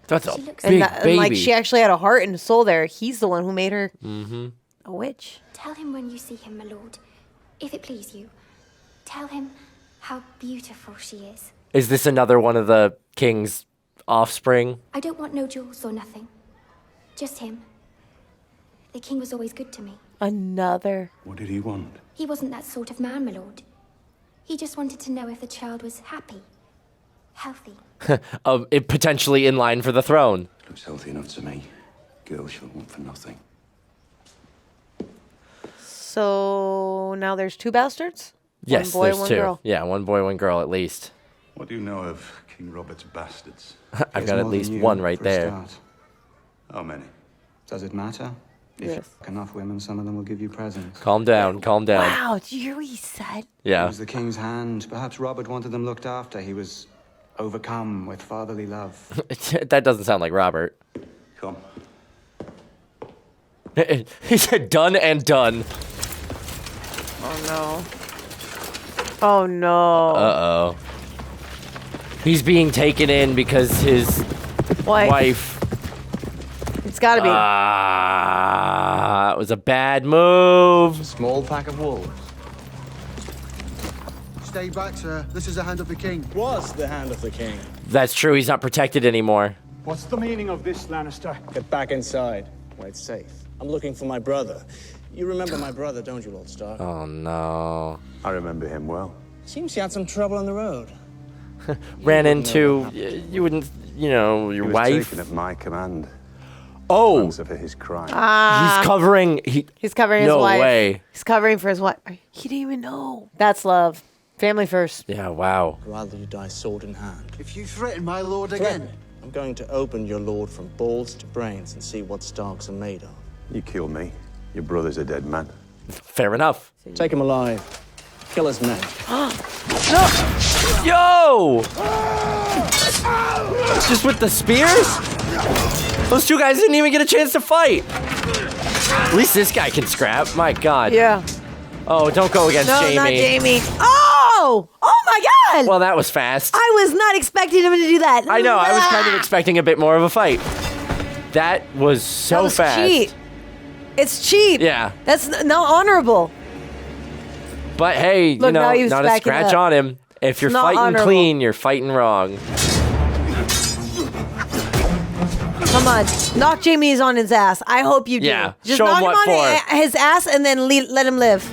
That's a big and like baby. she actually had a heart and a soul there. He's the one who made her a witch. Tell him when you see him, my lord, if it please you. Tell him how beautiful she is. Is this another one of the king's offspring? I don't want no jewels or nothing. Just him. The king was always good to me. Another. What did he want? He wasn't that sort of man, my lord. He just wanted to know if the child was happy, healthy. It potentially in line for the throne. Looks healthy enough to me. Girl she'll want for nothing. So now there's 2 bastards? Yes, one boy, there's one 2. girl. Yeah, 1 boy, 1 girl at least. What do you know of King Robert's bastards? I've got at least 1 right there. How many? Does it matter? If you Yes. fuck enough women, some of them will give you presents. Calm down, calm down. Wow, did you hear what he said? It Yeah. was the king's hand. Perhaps Robert wanted them looked after. He was overcome with fatherly love. That doesn't sound like Robert. Come. He said done and done. Oh no. Oh no. Uh-oh. He's being taken in because his wife. It's gotta be. That was a bad move. Small pack of wolves. Stay back, sir. This is the hand of the king. Was the hand of the king. That's true. He's not protected anymore. What's the meaning of this, Lannister? Get back inside, where it's safe. I'm looking for my brother. You remember my brother, don't you, Lord Stark? Oh, no. I remember him well. Seems he had some trouble on the road. Ran into, you wouldn't, your He was wife. taken at my command. Oh. Answer for his crime. He's covering. He's covering his no wife. way. He's covering for his wife. He didn't even know. That's love. Family first. Yeah, wow. Rather you die sword in hand. If you threaten my lord again, I'm going to open your lord from balls to brains and see what Starks are made of. You kill me. Your brother's a dead man. Fair enough. Take him alive. Kill his men. No! Yo! Just with the spears? Those 2 guys didn't even get a chance to fight. At least this guy can scrap. My God. Yeah. Oh, don't go against No, Jaime. not Jaime. Oh! Oh my God! Well, that was fast. I was not expecting him to do that. I know. I was kind of expecting a bit more of a fight. That was so That was fast. cheat. It's cheap. Yeah. That's not honorable. But hey, Look, now he was not a backing scratch up. on him. If you're not fighting honorable. clean, you're fighting wrong. Come on. Knock Jaime's on his ass. I hope you do. Yeah, Just show him knock what him on for. his ass and then let him live.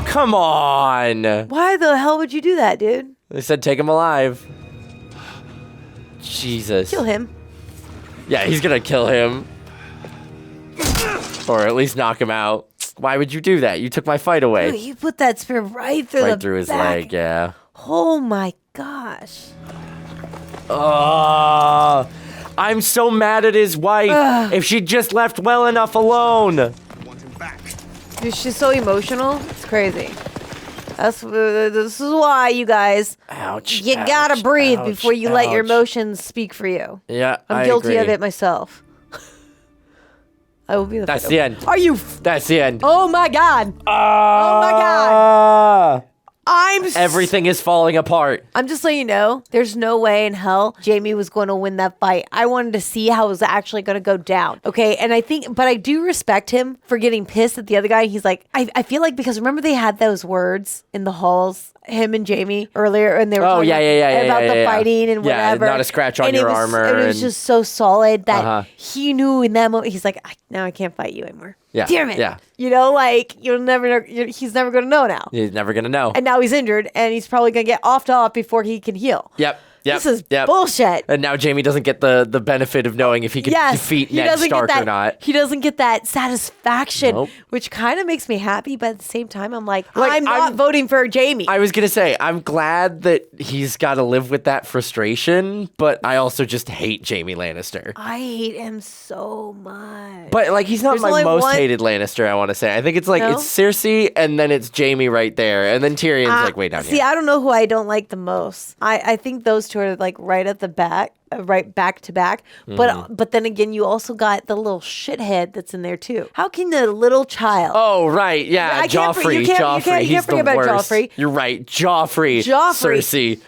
Come on. Why the hell would you do that, dude? They said take him alive. Jesus. Kill him. Yeah, he's gonna kill him. Or at least knock him out. Why would you do that? You took my fight away. Dude, you put that spear right through Right through his leg, yeah. Oh my gosh. I'm so mad at his wife. If she just left well enough alone. Dude, she's so emotional. It's crazy. This is why, you guys. Ouch. You gotta breathe before you let your emotions speak for you. Yeah, I'm guilty of it myself. I will be the That's the end. Are you? That's the end. Oh my god. Oh my god. Everything is falling apart. I'm just letting you know, there's no way in hell Jaime was going to win that fight. I wanted to see how it was actually going to go down. Okay. And but I do respect him for getting pissed at the other guy. He's like, I feel like, because remember they had those words in the halls, him and Jaime earlier, and they were talking about the fighting and whatever. Yeah, not a scratch on your armor. And it was just so solid that he knew in that moment, he's like, now I can't fight you anymore. Yeah. Damn it. Yeah. You know, like, you'll never know. He's never going to know now. He's never going to know. And now he's injured, and he's probably going to get offed off before he can heal. Yep. This is bullshit. And now Jaime doesn't get the benefit of knowing if he can defeat Ned Stark or not. He doesn't get that satisfaction, which kind of makes me happy, but at the same time, I'm like I'm not voting for Jaime. I was going to say, I'm glad that he's got to live with that frustration, but I also just hate Jaime Lannister. I hate him so much. But like, he's not my most hated Lannister, I want to say. I think it's like, it's Cersei, and then it's Jaime right there, and then Tyrion's like way down here. See, I don't know who I don't like the most. I think those two are like right at the back, right back to back. But then again, you also got the little shithead that's in there too. How can the little child? Oh right, yeah, Joffrey. You can't he's forget the about worst. Joffrey. You're right, Joffrey, Cersei,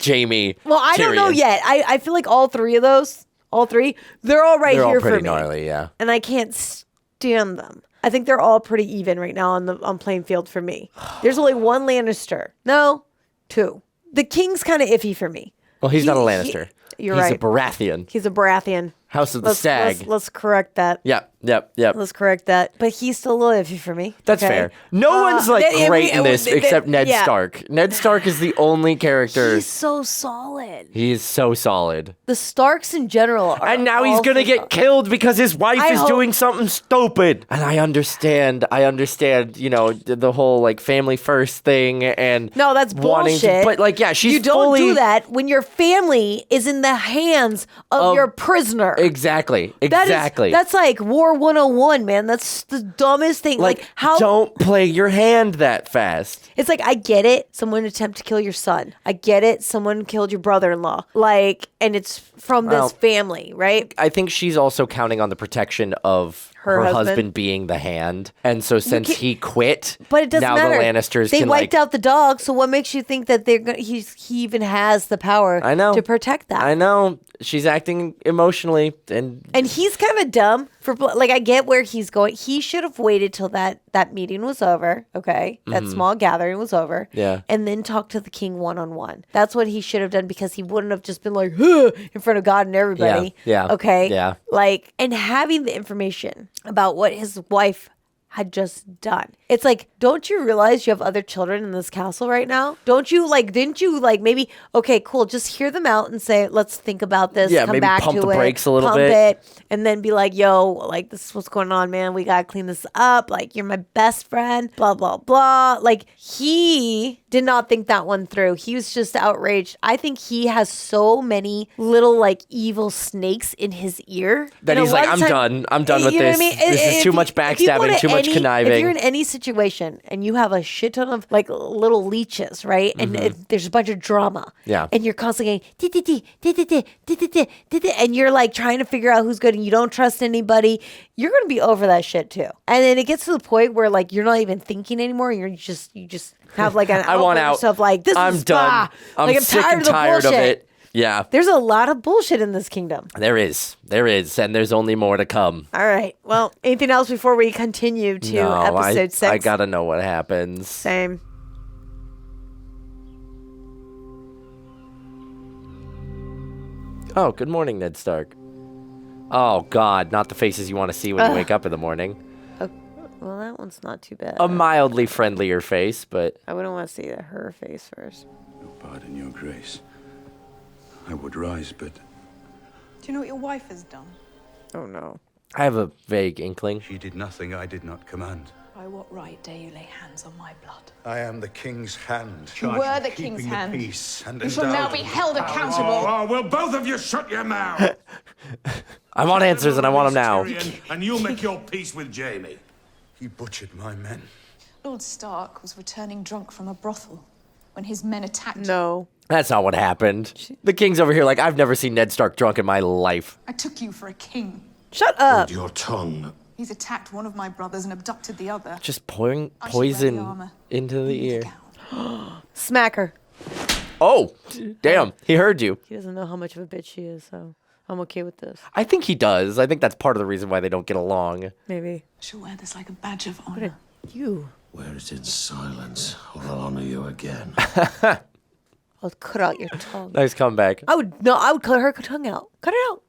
Jaime. Well, I don't know yet. I feel like all three, they're all they're here all for pretty me. gnarly, yeah. And I can't stand them. I think they're all pretty even right now on playing field for me. There's only one Lannister. No, two. The king's kind of iffy for me. Well, he's not a Lannister. You're he's right. a Baratheon. He's a Baratheon. House of the Stag. Let's correct that. Yep. Let's correct that. But he's still a little iffy for me. That's fair. No one's like great in this except Ned Stark. Ned Stark is the only character. He's so solid. He is so solid. The Starks in general are and now he's going to get killed because his wife is doing something stupid. And I understand, you know, the whole like family first thing and no, that's bullshit. But like, yeah, she's You don't do that when your family is in the hands of your prisoner. Exactly. That's like War 101, man. That's the dumbest thing. Like how don't play your hand that fast. It's like, I get it. Someone attempted to kill your son. I get it. Someone killed your brother-in-law. Like, and it's from this family, right? I think she's also counting on the protection of her husband being the hand. And so since he quit, but it doesn't matter. Now the Lannisters they wiped out the dog, so what makes you think that he even has the power to protect that? I know. She's acting emotionally and he's kind of dumb for like, I get where he's going. He should have waited till that meeting was over, okay? That small gathering was over. Yeah. And then talk to the king one-on-one. That's what he should have done, because he wouldn't have just been like, huh, in front of God and everybody. Yeah. Okay? Yeah. Like, and having the information about what his wife had just done. It's like, don't you realize you have other children in this castle right now? Didn't you maybe, okay, cool, just hear them out and say, let's think about this, yeah, come maybe back pump to the it, brakes a little pump bit. it, and then be like, yo, like, this is what's going on, man. We gotta clean this up. Like, you're my best friend, blah, blah, blah. Like, he did not think that one through. He was just outraged. I think he has so many little, like, evil snakes in his ear. That he's like, I'm done with this. This is too much backstabbing, too much conniving. If you're in any situation and you have a shit ton of like little leeches, right? And there's a bunch of drama. Yeah. And you're constantly going, and you're like trying to figure out who's good and you don't trust anybody, you're going to be over that shit too. And then it gets to the point where like you're not even thinking anymore. You just have like an I want out. Of like, this I'm is done. I'm like, I'm sick and tired of it. Yeah. There's a lot of bullshit in this kingdom. There is. And there's only more to come. All right. Well, anything else before we continue to episode 6? I gotta know what happens. Same. Oh, good morning, Ned Stark. Oh, God, not the faces you want to see when you wake up in the morning. Well, that one's not too bad. A mildly friendlier face, but... I wouldn't want to see her face first. Pardon your grace. I would rise, but Do you know what your wife has done? Oh no. I have a vague inkling. She did nothing I did not command. By what right dare you lay hands on my blood? I am the king's hand. You were the king's keeping hand. The peace and You shall now be held accountable. Oh, will both of you shut your mouth? I want answers and I want them now. Tyrion, and you'll make your peace with Jaime. He butchered my men. Lord Stark was returning drunk from a brothel when his men attacked him. No. That's not what happened. The king's over here like, I've never seen Ned Stark drunk in my life. I took you for a king. Shut up. Hold your tongue. He's attacked one of my brothers and abducted the other. Just pouring I should wear the poison armor. into the ear. Smack her. Oh, damn. He heard you. He doesn't know how much of a bitch she is, so I'm okay with this. I think he does. I think that's part of the reason why they don't get along. Maybe. I shall wear this like a badge of honor. You. Wear it in silence, or I'll honor you again. I'll cut out your tongue. Nice comeback. I would cut her tongue out. Cut it out.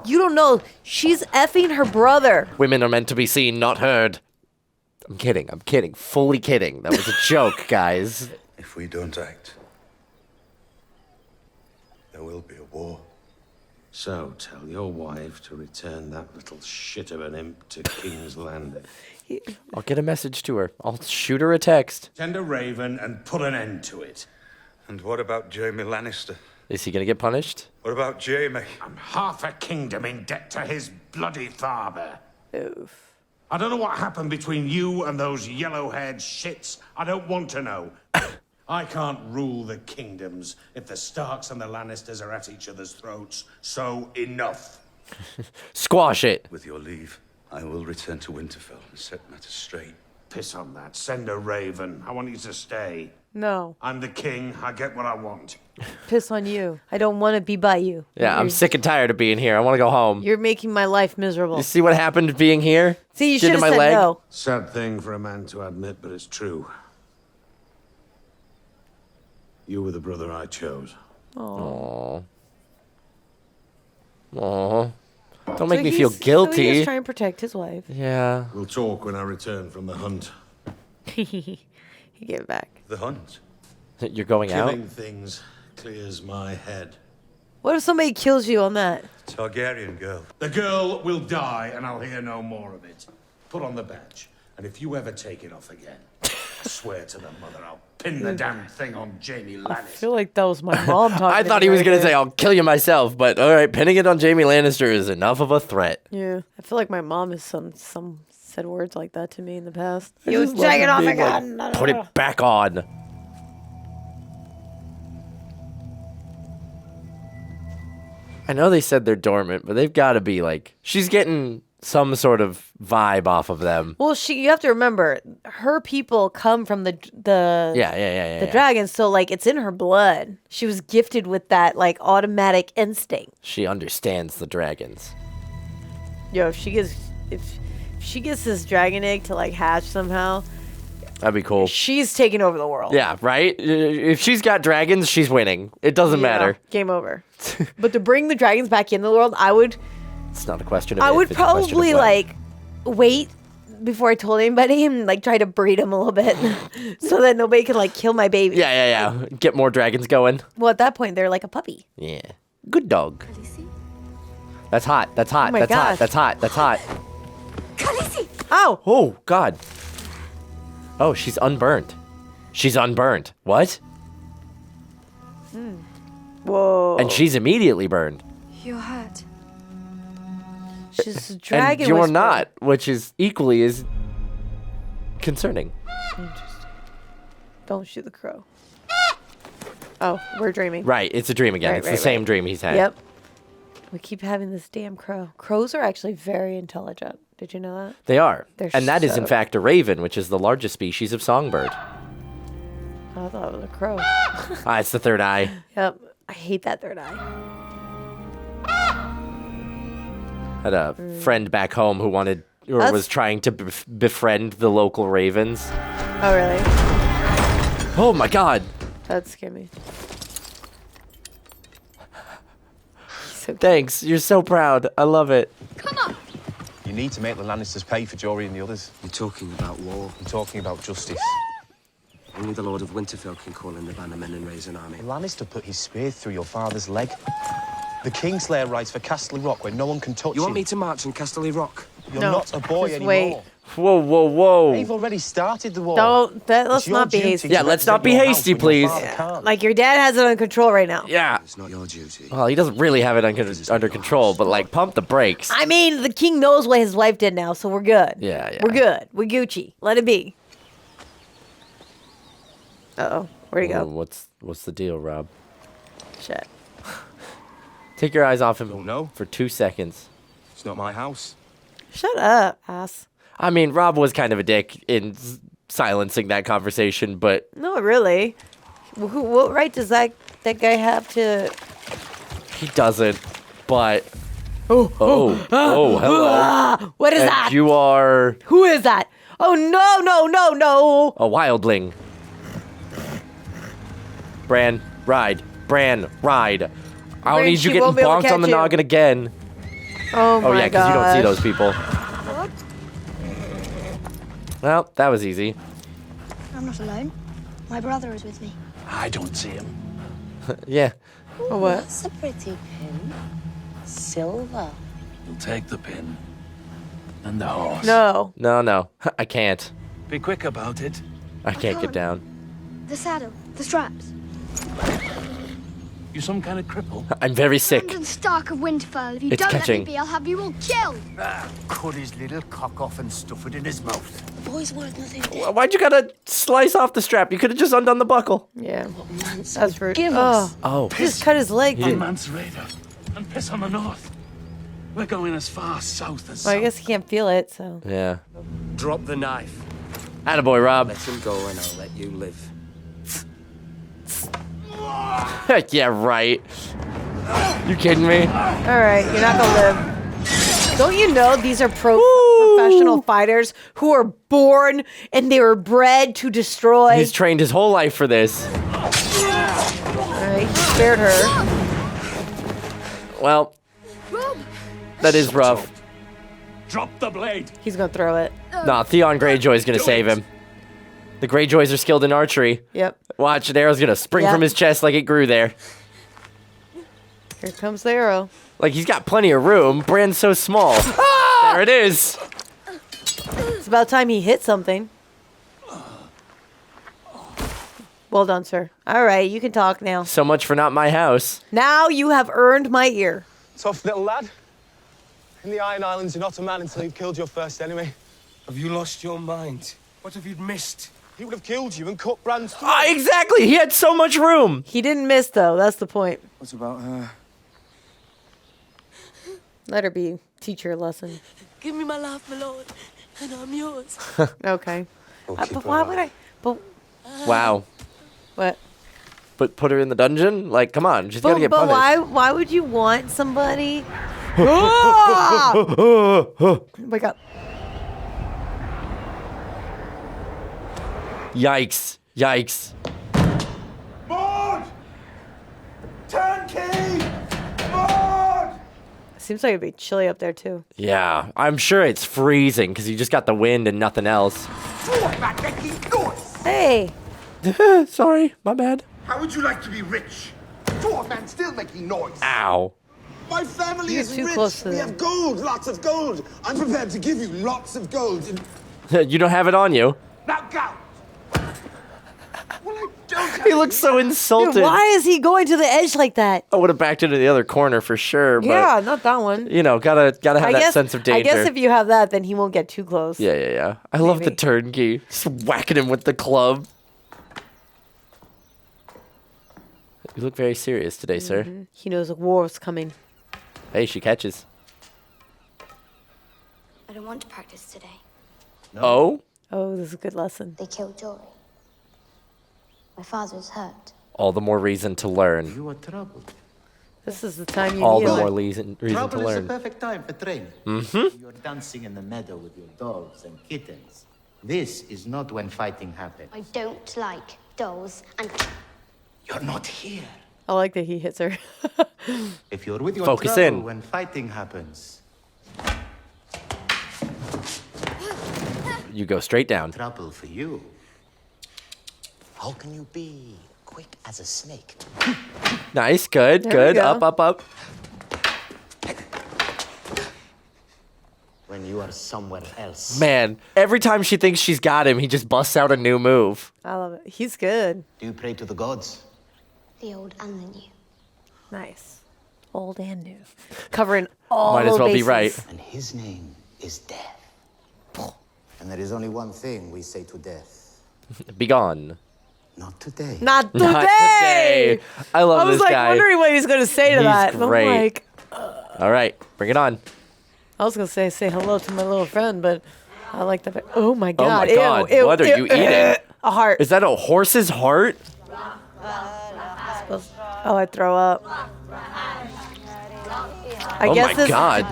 You don't know. She's effing her brother. Women are meant to be seen, not heard. I'm kidding. Fully kidding. That was a joke, guys. If we don't act, there will be a war. So tell your wife to return that little shit of an imp to King's Landing. I'll get a message to her. I'll shoot her a text. Send a raven and put an end to it. And what about Jaime Lannister? Is he gonna get punished? What about Jaime? I'm half a kingdom in debt to his bloody father. Oof. I don't know what happened between you and those yellow-haired shits. I don't want to know. I can't rule the kingdoms if the Starks and the Lannisters are at each other's throats. So enough. Squash it. With your leave, I will return to Winterfell and set matters straight. Piss on that. Send a raven. I want you to stay. No. I'm the king. I get what I want. Piss on you. I don't want to be by you. Yeah, I'm sick and tired of being here. I want to go home. You're making my life miserable. You see what happened being here? See, you Did should to have my said leg? no. Sad thing for a man to admit, but it's true. You were the brother I chose. Aww. Aww. Don't make me feel So guilty. he was trying to protect his wife. Yeah. We'll talk when I return from the hunt. He gave it back. The hunt? You're going out? Killing things clears my head. What if somebody kills you on that? Targaryen girl. The girl will die, and I'll hear no more of it. Put on the badge, and if you ever take it off again, I swear to the mother I'll pin the damn thing on Jaime I Lannister. feel like that was my mom talking. I thought he was going to say, I'll kill you myself, but all right, pinning it on Jaime Lannister is enough of a threat. Yeah, I feel like my mom has some said words like that to me in the past. I You just love take it him off being like, again. Put it back on. I know they said they're dormant, but they've got to be like, she's getting some sort of vibe off of them. Well, you have to remember, her people come from the Yeah. dragons, so like it's in her blood. She was gifted with that like automatic instinct. She understands the dragons. Yo, if she gets this dragon egg to like hatch somehow, That'd be cool. she's taking over the world. Yeah, right? If she's got dragons, she's winning. It doesn't matter. Game over. But to bring the dragons back into the world, I would It's not a question of I if, would it's a question of probably when. like wait before I told anybody and like try to breed them a little bit so that nobody could like kill my baby. Yeah. Get more dragons going. Well, at that point, they're like a puppy. Yeah. Good dog. That's hot. That's hot. Oh my That's hot. gosh. That's hot. That's hot. Ow! Oh, God. Oh, she's unburned. She's unburned. What? Whoa. And she's immediately burned. You're hurt. She's a dragon. And you're whisperer. not, which is equally as concerning. Interesting. Don't shoot the crow. Oh, we're dreaming. Right, it's a dream again. Right, It's right, the same right. dream he's had. Yep. We keep having this damn crow. Crows are actually very intelligent. Did you know that? They are. They're And that is, in so- fact, a raven, which is the largest species of songbird. I thought it was a crow. It's the third eye. Yep. I hate that third eye. Had a friend back home who wanted or That's- was trying to befriend the local ravens. Oh, really? Oh my God! That scared me. Thanks, you're so proud. I love it. You need to make the Lannisters pay for Jory and the others. You're talking about war. I'm talking about justice. Only the Lord of Winterfell can call in the bannermen and raise an army. Lannister put his spear through your father's leg. The Kingslayer rides for Castle Rock where no one can touch You want me to march in Castle Rock? You're No, not a boy just anymore. wait. Whoa, whoa, whoa. They've already started the war. Let's not be hasty. Yeah, let's not be hasty, please. Like, your dad has it under control right now. Yeah. It's not your duty. Well, he doesn't really have it under control, but, like, pump the brakes. I mean, the king knows what his wife did now, so we're good. Yeah. We're good. We're Gucci. Let it be. Uh-oh. Where'd he go? What's the deal, Rob? Shit. Take your eyes off him for 2 seconds. It's not my house. Shut up, ass. I mean, Rob was kind of a dick in silencing that conversation, but... No, really. What right does that guy have to... He doesn't, but... Oh, hello. What is And that? You are... Who is that? Oh, no. A wildling. Bran, ride. Bran, ride. I don't Bran, need you she getting won't be able to bonked on the catch you. noggin again. Oh, my yeah, because you don't see gosh. those people. Well, that was easy. I'm not alone. My brother is with me. I don't see him. Yeah. Oh, what? That's a pretty pin. Silver. You'll take the pin. And the horse. No. No. I can't. Be quick about it. I can't get down. The saddle, the straps. You some kind of cripple? I'm very sick. Brandon Stark of Winterfell. If you It's don't catching. let me be, I'll have you all killed. Cut his little cock off and stuff it in his mouth. The boy's worth nothing. Why'd you gotta slice off the strap? You could have just undone the buckle. Yeah. That's rude. Give us. Oh. Just cut his leg. On Mance Raider. And piss on the north. We're going as far south as Well, I guess he can't feel it, so... Yeah. Drop the knife. Attaboy, Rob. Let him go and I'll let you live. Yeah, right. You kidding me? All right, you're not gonna live. Don't you know these are professional fighters who are born and they were bred to destroy? He's trained his whole life for this. All right, he spared her. Well, that is rough. Drop the blade. He's gonna throw it. Nah, Theon Greyjoy's gonna save him. The Greyjoys are skilled in archery. Yep. Watch, an arrow's gonna spring Yep. from his chest like it grew there. Here comes the arrow. Like, he's got plenty of room. Bran's so small. There it is. It's about time he hit something. Well done, sir. All right, you can talk now. So much for not my house. Now you have earned my ear. Tough little lad. In the Iron Islands, you're not a man until you've killed your first enemy. Have you lost your mind? What have you missed? He would have killed you and cut Bran's throat. Exactly. He had so much room. He didn't miss, though. That's the point. What about her? Let her be. Teach her a lesson. Give me my life, my lord, and I'm yours. Okay. We'll keep But her why alive. would I? But Wow. what? But put her in the dungeon? Like, come on. She's gotta get But punished. why would you want somebody? Ah! Wake up. Yikes. Yikes. Maud! Turnkey! Maud! Seems like it'd be chilly up there too. Yeah, I'm sure it's freezing because you just got the wind and nothing else. Hey. Sorry, my bad. How would you like to be rich? Dwarf man still making noise. Ow. My family You're is too rich. close to We them. have gold, lots of gold. I'm prepared to give you lots of gold. You don't have it on you. Now go. Well, I don't have He looks so insulted. Dude, why is he going to the edge like that? I would have backed into the other corner for sure, but Yeah, not that one. you know, gotta have that sense of danger. I guess if you have that, then he won't get too close. Yeah. I love the Maybe. turnkey. Just whacking him with the club. You look very serious today, sir. He knows a war's coming. Hey, she catches. I don't want to practice today. Oh? Oh, this is a good lesson. They killed Jory. My father is hurt. All the more reason to learn. You are troubled. This is the time you All need the it. more reason to Trouble is the learn. perfect time for training. Mm-hmm. You're dancing in the meadow with your dogs and kittens. This is not when fighting happens. I don't like dolls and... You're not here. I like that he hits her. If you're with your Focus trouble in. when fighting happens. You go straight down. Trouble for you. How can you be quick as a snake? Nice, good, There we good. go. Up. when you are somewhere else. Man, every time she thinks she's got him, he just busts out a new move. I love it. He's good. Do you pray to the gods? The old and the new. Nice. Old and new. Covering all Might as well bases. be right. And his name is death. And there is only one thing we say to death. Be gone. Not today. Not today. Not today. I love this guy. I was like wondering what he was going to say to that. He's And great. I'm like, All right, bring it on. I was going to say hello to my little friend, but I like that. Oh my Oh God. my God, Ew, what are you eating? A heart. Is that a horse's heart? Oh, I throw up. I Oh guess my this. God.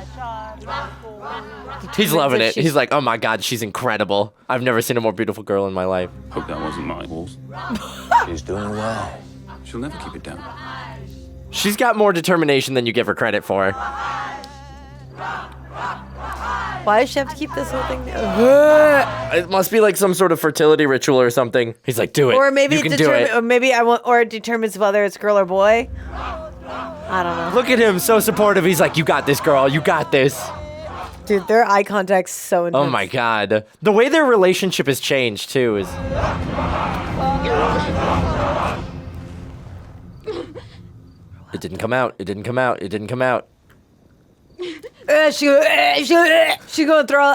He's loving it. she's- He's like, oh my God, she's incredible. I've never seen a more beautiful girl in my life. Hope that wasn't my horse. She's doing well. She'll never keep it down. She's got more determination than you give her credit for. Why does she have to keep this whole thing? It must be like some sort of fertility ritual or something. He's like, do it. Or maybe you it can do it. or maybe or it determines whether it's girl or boy. I don't know. Look at him, so supportive. He's like, you got this, girl. You got this. Dude, their eye contact's so intense. Oh my God. The way their relationship has changed too is. It didn't come out. It didn't come out. It didn't come out. She gonna throw.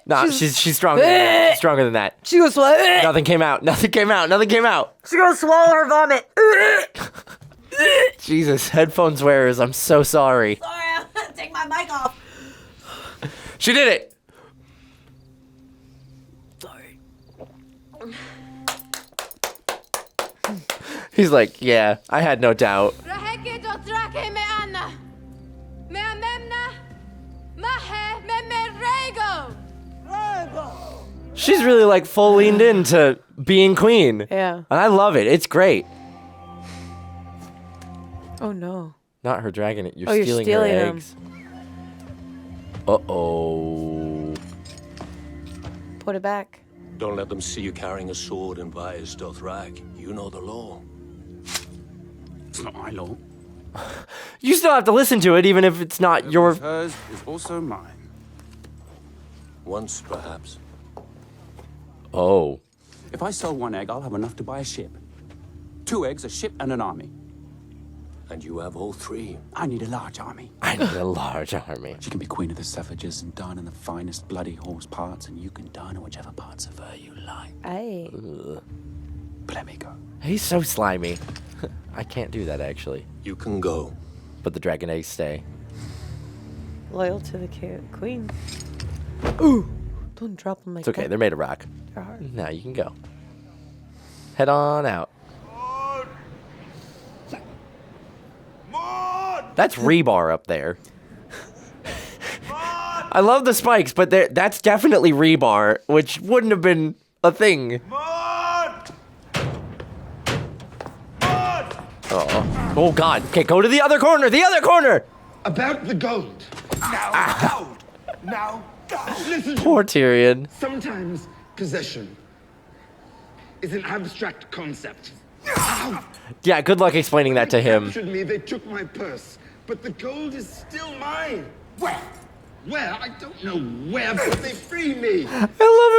Nah, she's stronger than that. She's stronger than that. She gonna swallow. Nothing came out. Nothing came out. Nothing came out. She gonna swallow her vomit. Jesus, headphones wearers, I'm so sorry. Sorry, I'm gonna take my mic off. She did it. Sorry. He's like, yeah, I had no doubt. She's really like full leaned into being queen. Yeah. And I love it. It's great. Oh no. Not her dragging it. You're You're stealing stealing her them. eggs. Uh-oh. Put it back. Don't let them see you carrying a sword in Vaes Dothrak. You know the law. It's not my law. You still have to listen to it, even if it's not your... Hers is also mine. Once, perhaps. Oh. If I sell one egg, I'll have enough to buy a ship. 2 eggs, a ship, and an army. And you have all 3. I need a large army. I need a large army. She can be queen of the savages and dine in the finest bloody horse parts, and you can dine in whichever parts of her you like. Aye. But let me go. He's so slimy. I can't do that, actually. You can go. But the dragon eggs stay. Loyal to the queen. Ooh. Don't drop them like It's okay. that. They're made of rock. They're hard. Now you can go. Head on out. That's rebar up there. I love the spikes, but that's definitely rebar, which wouldn't have been a thing. Uh-oh. Oh, God. Okay, go to the other corner. The other corner. About the gold. Now, now, Listen. Poor Tyrion. Sometimes possession is an abstract concept. Yeah, good luck explaining that to him. Captured me, they took my purse, but the gold is still mine. Where? Where? I don't know where, but they free me. I love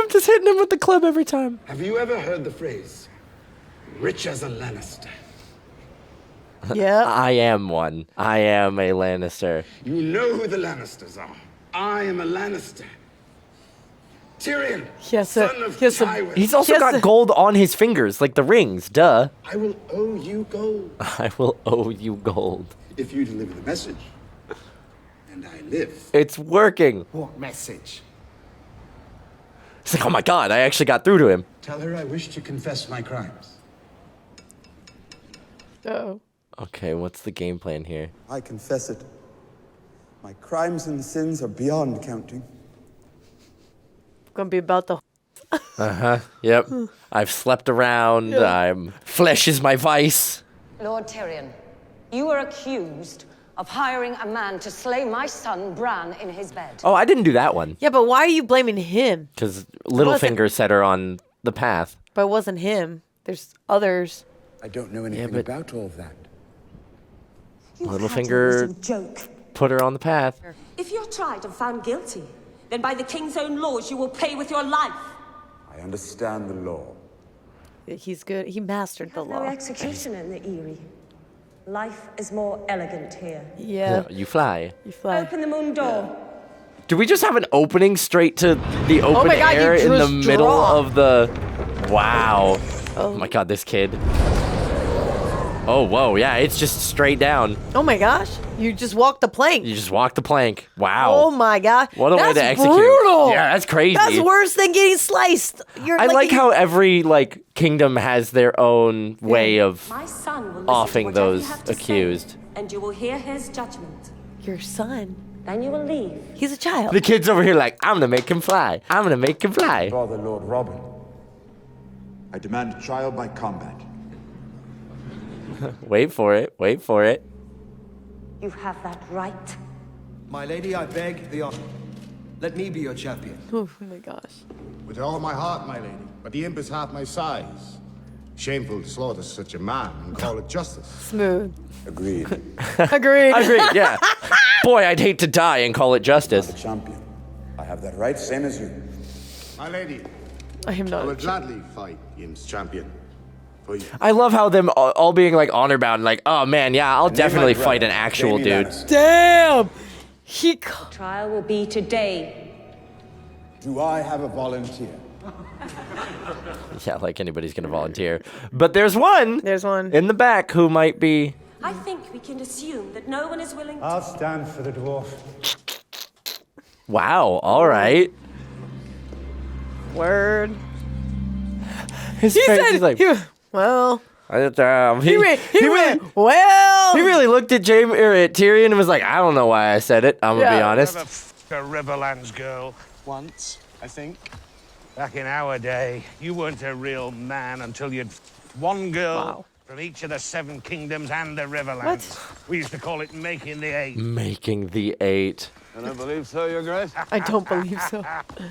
him just hitting him with the club every time. Have you ever heard the phrase, rich as a Lannister? Yeah. I am one. I am a Lannister. You know who the Lannisters are. I am a Lannister. Tyrion, son of Tywin. He's also got gold on his fingers, like the rings, duh. I will owe you gold. I will owe you gold. If you deliver the message. And I live. It's working. What message? He's like, oh my God, I actually got through to him. Tell her I wish to confess my crimes. Uh-oh. Okay, what's the game plan here? I confess it. My crimes and sins are beyond counting. Gonna be about the. Uh-huh, yep. I've slept around, Yeah. flesh is my vice. Lord Tyrion, you are accused of hiring a man to slay my son Bran in his bed. Oh, I didn't do that one. Yeah, but why are you blaming him? Because Littlefinger set her on the path. But it wasn't him. There's others. I don't know anything about all of that. Littlefinger joke. put her on the path. If you're tried and found guilty, then by the king's own laws you will pay with your life. I understand the law. He's good. He mastered the No law. executioner in the Eyrie. Life is more elegant here. Yeah. You fly. You fly. Open the moon door. Do we just have an opening straight to the open my God, air you in the just middle draw. of the... Wow. Oh my God, this kid. Oh, whoa, yeah, it's just straight down. Oh my gosh. You just walked the plank. You just walk the plank. Wow. Oh my God. What a way That's to execute. brutal. Yeah, that's crazy. That's worse than getting sliced. I like how every kingdom has their own way of My son will listen to offing whatever you those have to accused. say, and you will hear his judgment. Your son. Then you will leave. He's a child. The kid's over here like, I'm gonna make him fly. I'm gonna make him fly. Father Lord Robert, I demand trial by combat. Wait for it. Wait for it. You have that right. My lady, I beg the honor. Let me be your champion. Oh my gosh. With all my heart, my lady, but the imp is half my size. Shameful to slaughter such a man and call it justice. Smooth. Agreed. Agreed. Agreed, yeah. Boy, I'd hate to die and call it justice. I'm a champion. I have that right, same as you. My lady, I am not. I will gladly fight Imp's champion. For you. I love how them all being like honor bound, like, oh man, yeah, I'll definitely fight an actual dude. Damn. The trial will be today. Do I have a volunteer? Yeah, like anybody's gonna volunteer. But there's one. There's one in the back who might be. I think we can assume that no one is willing to... I'll stand for the dwarf. Wow. All right. Word. His He face said, is like, well. He went, well. He really looked at Tyrion and was like, I don't know why I said it. I'm gonna be honest. Never f***ed a Riverlands girl. Once, I think. Back in our day, you weren't a real man until you'd one girl from each of the Seven Kingdoms and the Riverlands. We used to call it making the eight. Making the eight. I don't believe so, Your Grace. I don't believe so.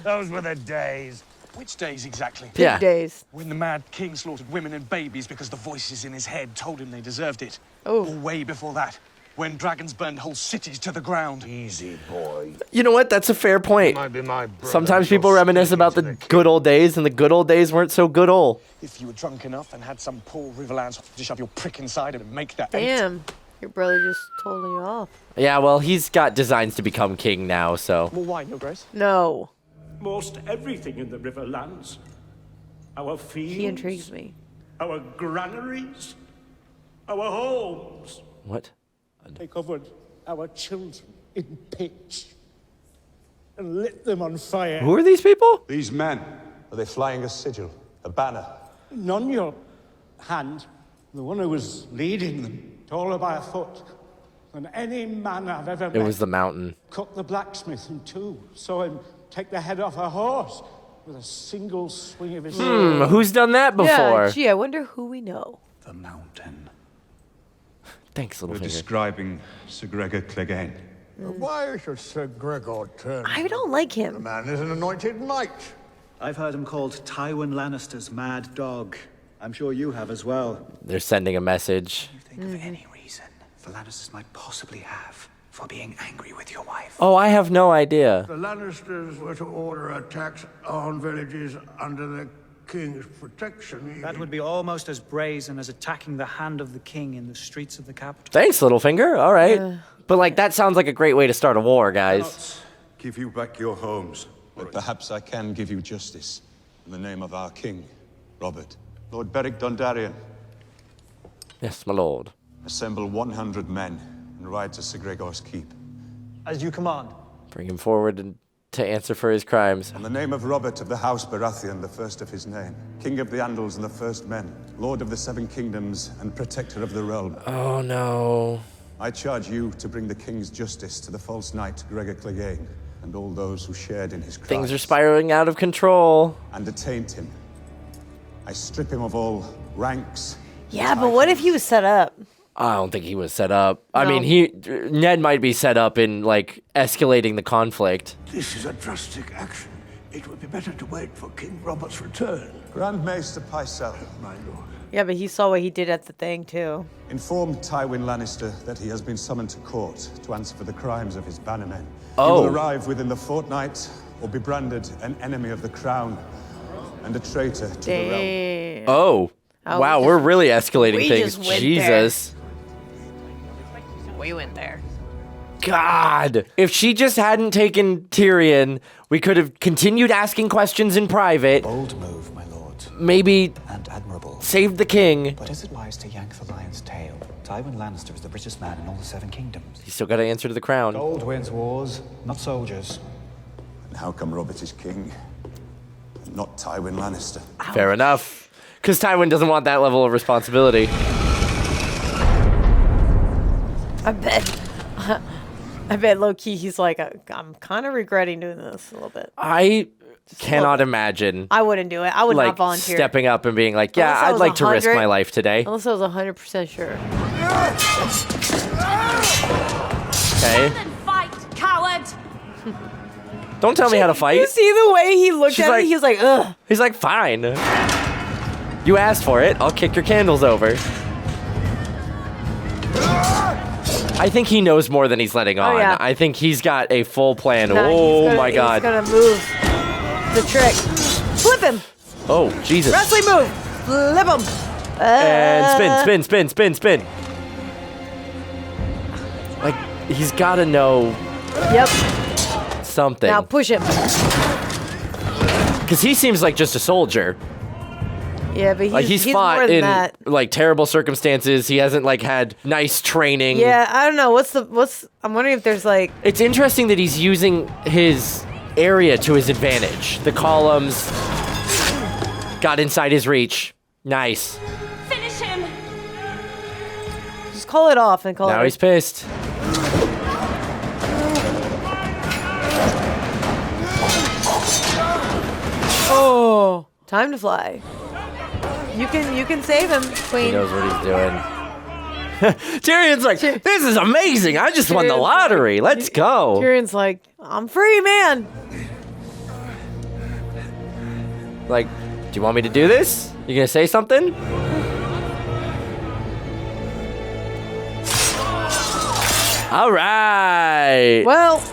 Those were the days. Which days exactly? Yeah. Days. When the mad king slaughtered women and babies because the voices in his head told him they deserved it. Oh. Or way before that, when dragons burned whole cities to the ground. Easy, boy. You know what? That's a fair point. Might be my brother. Sometimes people reminisce about the good old days, and the good old days weren't so good old. If you were drunk enough and had some poor Riverlands to shove your prick inside and make that Damn. Your brother just told you off. Yeah, well, he's got designs to become king now, so. More wine, Your Grace? No. Most everything in the Riverlands. Our fields. He intrigues me. Our granaries. Our homes. What? They covered our children in pitch and lit them on fire. Who are these people? These men, are they flying a sigil, a banner? None your hand, the one who was leading them, taller by a foot than any man I've ever met. It was the mountain. Cut the blacksmith in two, saw him take the head off a horse with a single swing of his sword. Who's done that before? Yeah, gee, I wonder who we know. The mountain. Thanks, little We're finger. describing Sir Gregor Clegane. Why should Sir Gregor turn? I don't like The him. man is an anointed knight. I've heard him called Tywin Lannister's mad dog. I'm sure you have as well. They're sending a message. Think of any reason the Lannisters might possibly have for being angry with your wife. Oh, I have no idea. The Lannisters were to order attacks on villages under the king's protection. That would be almost as brazen as attacking the hand of the king in the streets of the capital. Thanks, Littlefinger. All right. But, that sounds like a great way to start a war, guys. Give you back your homes, but perhaps I can give you justice in the name of our king, Robert. Lord Beric Dondarrion. Yes, my lord. Assemble 100 men and ride to Sir Gregor's keep. As you command. Bring him forward to answer for his crimes. In the name of Robert of the House Baratheon, the first of his name, King of the Andals and the First Men, Lord of the Seven Kingdoms and Protector of the Realm. Oh, no. I charge you to bring the king's justice to the false knight Gregor Clegane and all those who shared in his crimes. Things are spiraling out of control. And attaint him. I strip him of all ranks. Yeah, but what if he was set up? I don't think he was set up. I mean, Ned might be set up in, escalating the conflict. This is a drastic action. It would be better to wait for King Robert's return. Grand Maester Pycelle. My lord. Yeah, but he saw what he did at the thing, too. Inform Tywin Lannister that he has been summoned to court to answer for the crimes of his bannermen. Oh. He will arrive within the fortnight or be branded an enemy of the crown and a traitor to the realm. Oh. Oh, Wow, we we're just- really escalating we things. just went Jesus. We went there. God. If she just hadn't taken Tyrion, we could have continued asking questions in private. Bold move, my lord. Maybe And admirable. saved the king. But is it wise to yank the lion's tail? Tywin Lannister is the richest man in all the Seven Kingdoms. He's still got to answer to the crown. Gold wins wars, not soldiers. And how come Robert is king, and not Tywin Lannister? Fair enough. Because Tywin doesn't want that level of responsibility. I bet low key he's like, I'm kind of regretting doing this a little bit. I cannot imagine. I wouldn't do it. I would like not volunteer. stepping up and being like, yeah, Unless I I'd was like to risk 100 my life today. Unless I was 100% sure. Okay. Fight, coward! Don't tell me how to fight. You see the way he looked She's at like- me? He was like, ugh. He's like, fine. You asked for it. I'll kick your candles over. I think he knows more than he's letting on. yeah. I think he's got a full plan. Nah, Oh my He's God. gonna move the trick. Flip him. Oh, Jesus. Wrestling move. Flip him. And spin. Like, he's got to know Yep. something. Now push him. Because he seems like just a soldier. Yeah, but He's more fought than in that. like terrible circumstances. He hasn't like had nice training. Yeah, I don't know. I'm wondering if there's like. It's interesting that he's using his area to his advantage. The columns got inside his reach. Nice. Finish him! Just call it off and call it. Now he's pissed. Oh, time to fly. You can save him, Queen. He knows what he's doing. Tyrion's like, this is amazing. I just won the lottery. Let's go. Tyrion's like, I'm free, man. Like, do you want me to do this? You gonna say something? All right. Well, he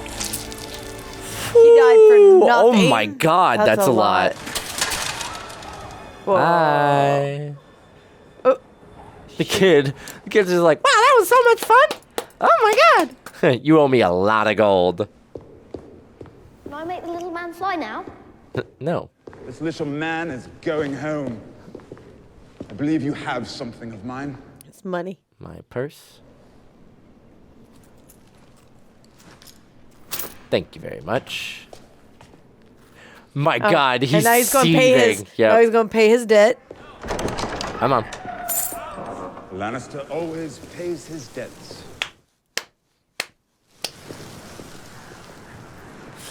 died for nothing. Oh my God, that's a lot. Whoa. Bye. The kid's just like, wow, that was so much fun. Oh my God. You owe me a lot of gold. Can I make the little man fly now? No. This little man is going home. I believe you have something of mine. It's money. My purse. Thank you very much. My God, he's and now he's gonna seething. pay his. Yep. Now he's gonna pay his debt. Come on. Lannister always pays his debts.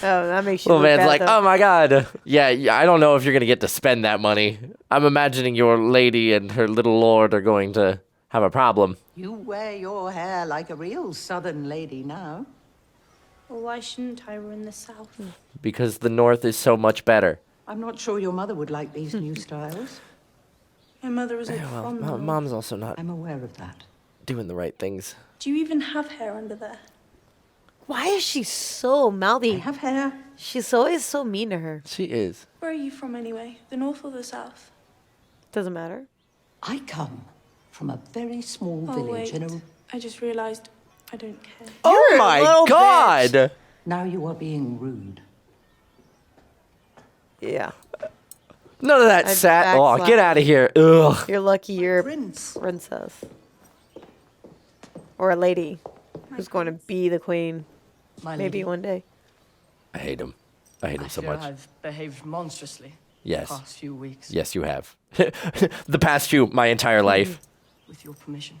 Oh, that makes you. Little look man's bad, like, though. oh my God. Yeah, I don't know if you're going to get to spend that money. I'm imagining your lady and her little lord are going to have a problem. You wear your hair like a real southern lady now. Well, why shouldn't I run the south? Because the north is so much better. I'm not sure your mother would like these new styles. My mother isn't Yeah, well, from the north. Mom's also not I'm aware of that. doing the right things. Do you even have hair under there? Why is she so mouthy? I have hair. She's always so mean to her. She is. Where are you from anyway? The north or the south? Doesn't matter. I come from a very small Oh, village wait. in a... I just realised I don't care. Oh You're a my little God. bitch. Now you are being rude. Yeah. None of that I'd sat. Oh, backslap. get out of here. Ugh. You're lucky you're a princess. Or a lady who's going to be the queen. My Maybe lady. one day. I hate him. I hate him so much. I've behaved monstrously Yes. the past few weeks. Yes, you have. The past few, my entire life. With your permission.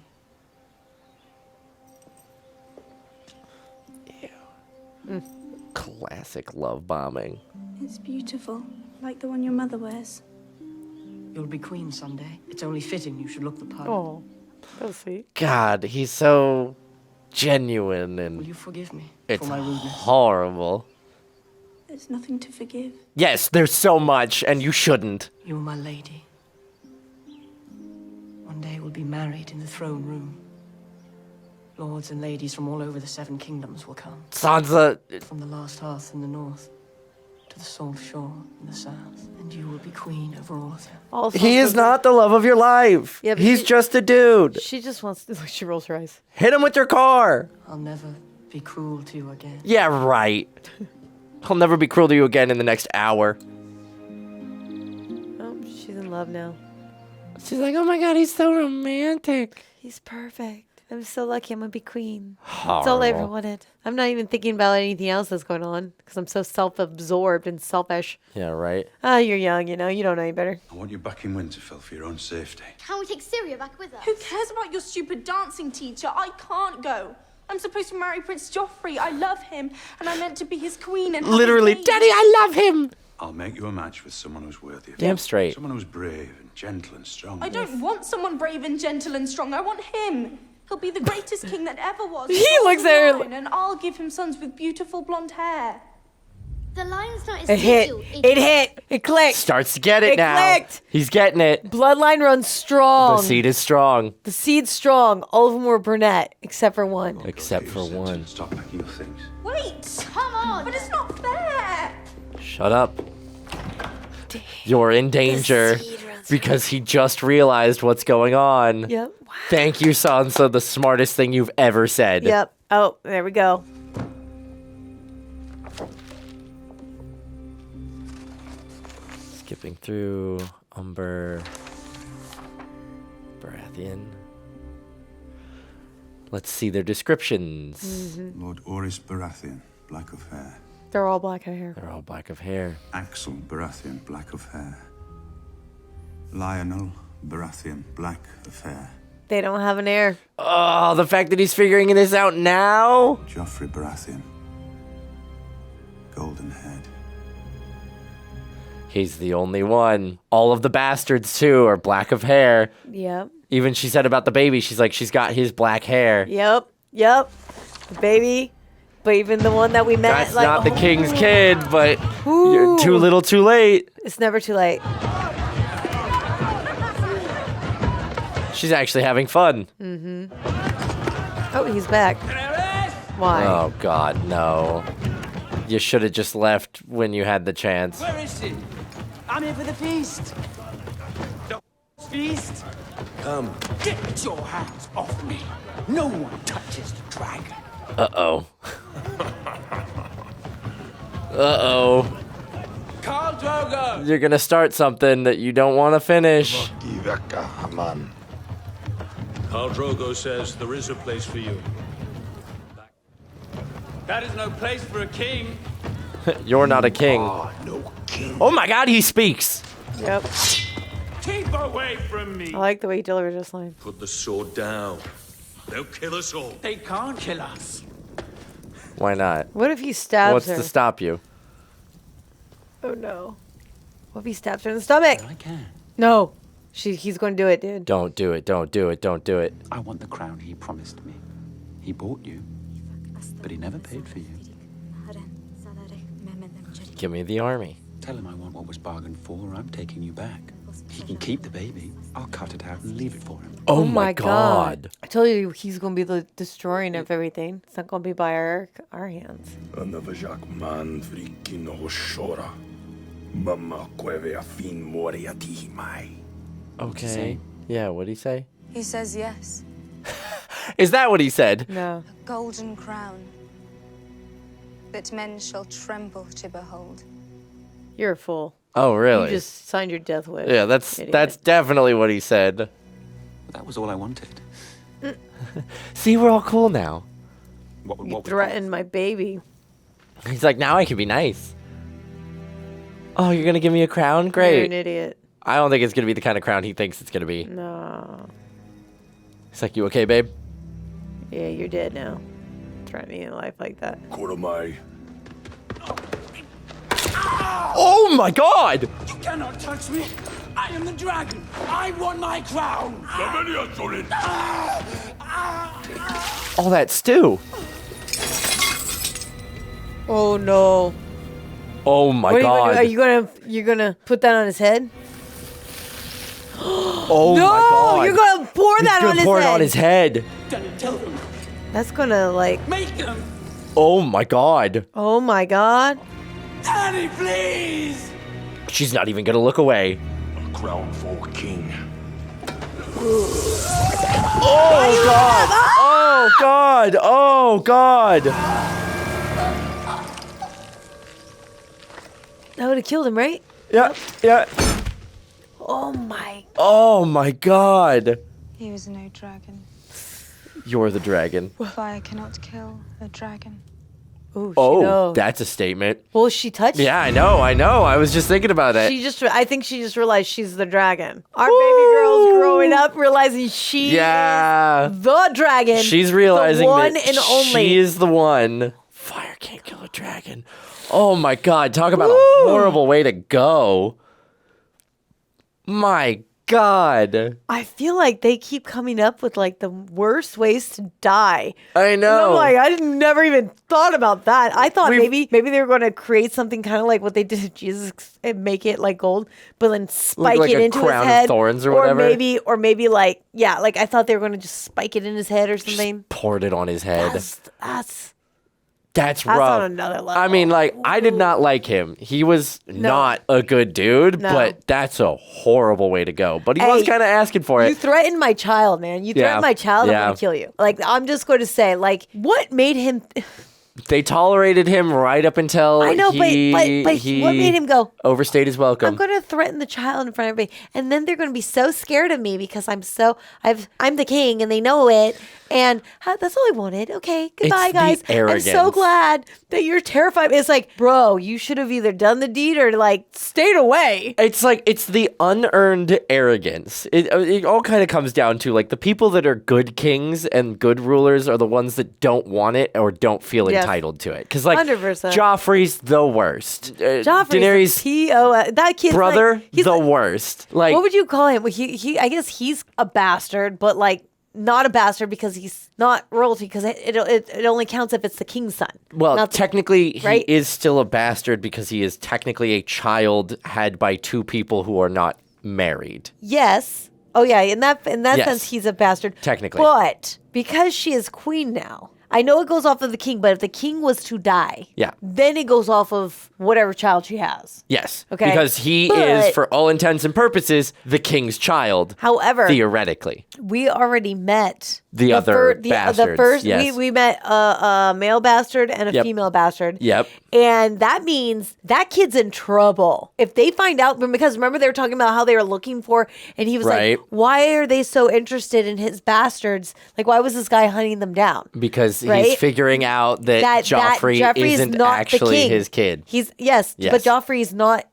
Classic love bombing. It's beautiful, like the one your mother wears. You'll be queen someday. It's only fitting you should look the part. Oh, that's sweet. God, he's so genuine and Will you forgive me it's for my rudeness? horrible. There's nothing to forgive. Yes, there's so much, and you shouldn't. You are my lady. One day we'll be married in the throne room. Lords and ladies from all over the Seven Kingdoms will come. Sansa, From the last hearth in the north to the salt shore in the south, and you will be queen over all of them. Also, He is not the love of your life. Yeah, but He's just a dude. She just wants to. She rolls her eyes. Hit him with your car. I'll never be cruel to you again. Yeah, right. I'll never be cruel to you again in the next hour. Oh, she's in love now. She's like, oh my God, he's so romantic. He's perfect. I'm so lucky I'm going to be queen. That's all I ever Horrible. wanted. I'm not even thinking about anything else that's going on because I'm so self-absorbed and selfish. Yeah, right. You're young, you know. You don't know any better. I want you back in Winterfell for your own safety. Can we take Syria back with us? Who cares about your stupid dancing teacher? I can't go. I'm supposed to marry Prince Joffrey. I love him, and I'm meant to be his queen. And Literally, Daddy, I love him. I'll make you a match with someone who's worthy of Damn it. straight. Someone who's brave and gentle and strong. I don't want someone brave and gentle and strong. I want him. He'll be the greatest king that ever was. He looks at her and I'll give him sons with beautiful blonde hair. The lion's not as It hit. It hit. It clicked. Starts to get it now. Clicked. He's getting it. Bloodline runs strong. The seed is strong. The seed's strong. All of them were brunette, except for one. Except for one. Stop making your things. Wait! Come on! But it's not fair! Shut up. You're in danger because he just realized what's going on. Yep. Thank you, Sansa, the smartest thing you've ever said. Yep. Oh, there we go. Skipping through Umber Baratheon. Let's see their descriptions. Mm-hmm. Lord Oris Baratheon, black of hair. They're all black hair. They're all black of hair. Axel Baratheon, black of hair. Lionel Baratheon, black of hair. They don't have an heir. Oh, the fact that he's figuring this out now. Joffrey Baratheon, golden head. He's the only one. All of the bastards, too, are black of hair. Yep. Even she said about the baby, she's like, she's got his black hair. Yep. Yep. The baby. But even the one that we met. That's not the king's kid, but you're too little, too late. It's never too late. She's actually having fun. Mm-hmm. Oh, he's back. Why? Oh, God, no. You should have just left when you had the chance. Where is she? I'm here for the feast. The feast? Come. Get your hands off me. No one touches the dragon. Uh-oh. Uh-oh. Khal Drogo! You're gonna start something that you don't want to finish. Khal Drogo says there is a place for you. That is no place for a king. You're not a king. No king. Oh my God, he speaks. Yep. Keep away from me. I like the way he delivers this line. Put the sword down. They'll kill us all. They can't kill us. Why not? What if he stabs What's her? to stop you? Oh no. What if he stabs her in the stomach? I can. No. He's going to do it, dude. Don't do it. Don't do it. Don't do it. I want the crown he promised me. He bought you, but he never paid for you. Give me the army. Tell him I want what was bargained for, or I'm taking you back. He can keep the baby. I'll cut it out and leave it for him. Oh my God. I told you he's going to be the destroying of everything. It's not going to be by our hands. Okay. Yeah, what'd he say? He says yes. Is that what he said? No. A golden crown that men shall tremble to behold. You're a fool. Oh, really? You just signed your death wish. Yeah, that's Idiot. definitely what he said. That was all I wanted. See, we're all cool now. You threatened my baby. He's like, now I can be nice. Oh, you're gonna give me a crown? Great. You're an idiot. I don't think it's gonna be the kind of crown he thinks it's gonna be. No. He's like, you okay, babe? Yeah, you're dead now. Threatening a life like that. Oh my God! You cannot touch me. I am the dragon. I want my crown. All that stew. Oh no. Oh my What God. Are you gonna put that on his head? Oh no, my God. you're gonna pour that on his pour head. it on his head. Tell them. That's gonna like. Make them. Oh my God. Oh my God. Daddy, please! She's not even gonna look away. A crown for king. Oh God! Oh God! Oh God! That would have killed him, right? Yeah, yeah. Oh my. Oh my God! He was no dragon. You're the dragon. Fire cannot kill a dragon. Ooh, she Oh, knows. that's a statement. Well, she touched. Yeah, I know. I was just thinking about it. I think she just realized she's the dragon. Our baby girl's growing up, realizing she is the dragon. She's realizing the one that and only. she is the one. Fire can't kill a dragon. Oh my God! Talk about a horrible way to go. My God. I feel like they keep coming up with like the worst ways to die. I know. And I'm like, I never even thought about that. I thought maybe they were going to create something kind of like what they did to Jesus and make it like gold, but then spike like it a into crown his head, of thorns or whatever. or maybe like like I thought they were going to just spike it in his head or something. Poured it on his head. That's rough. on another level. I mean, like, I did not like him. He was not a good dude, but that's a horrible way to go. But he was kind of asking for You it. threatened my child, man. You threatened my child. I'm going to kill you. Like, I'm just going to say, like, what made him... They tolerated him right up until I know, but he what made him go? Overstayed his welcome. I'm going to threaten the child in front of everybody, and then they're going to be so scared of me because I'm the king, and they know it. And that's all I wanted. Okay, goodbye, It's guys. the arrogance. I'm so glad that you're terrified. It's like, bro, you should have either done the deed or like stayed away. It's like, it's the unearned arrogance. It all kind of comes down to like the people that are good kings and good rulers are the ones that don't want it or don't feel entitled to it. Because like 100%. Joffrey's the worst. Joffrey's Daenerys' that kid's brother, like, he's the worst. Like, what would you call him? Well, he I guess he's a bastard, but like not a bastard because he's not royalty because it only counts if it's the king's son. well, technically, right? he is still a bastard because he is technically a child had by two people who are not married. Yes. Oh yeah, in that Yes. sense he's a bastard. Technically. But because she is queen now, I know it goes off of the king, but if the king was to die, Yeah. then it goes off of whatever child she has. Yes. Okay. Because he is, for all intents and purposes, the king's child. However, theoretically, we already met the other bastards. The first yes. we met a male bastard and a female bastard. Yep. And that means that kid's in trouble. If they find out, because remember they were talking about how they were looking for, and he was Right. like, why are they so interested in his bastards? Like, why was this guy hunting them down? Because he's Right? figuring out that Joffrey is isn't not the actually king. his kid. Yes, Yes. but Joffrey's not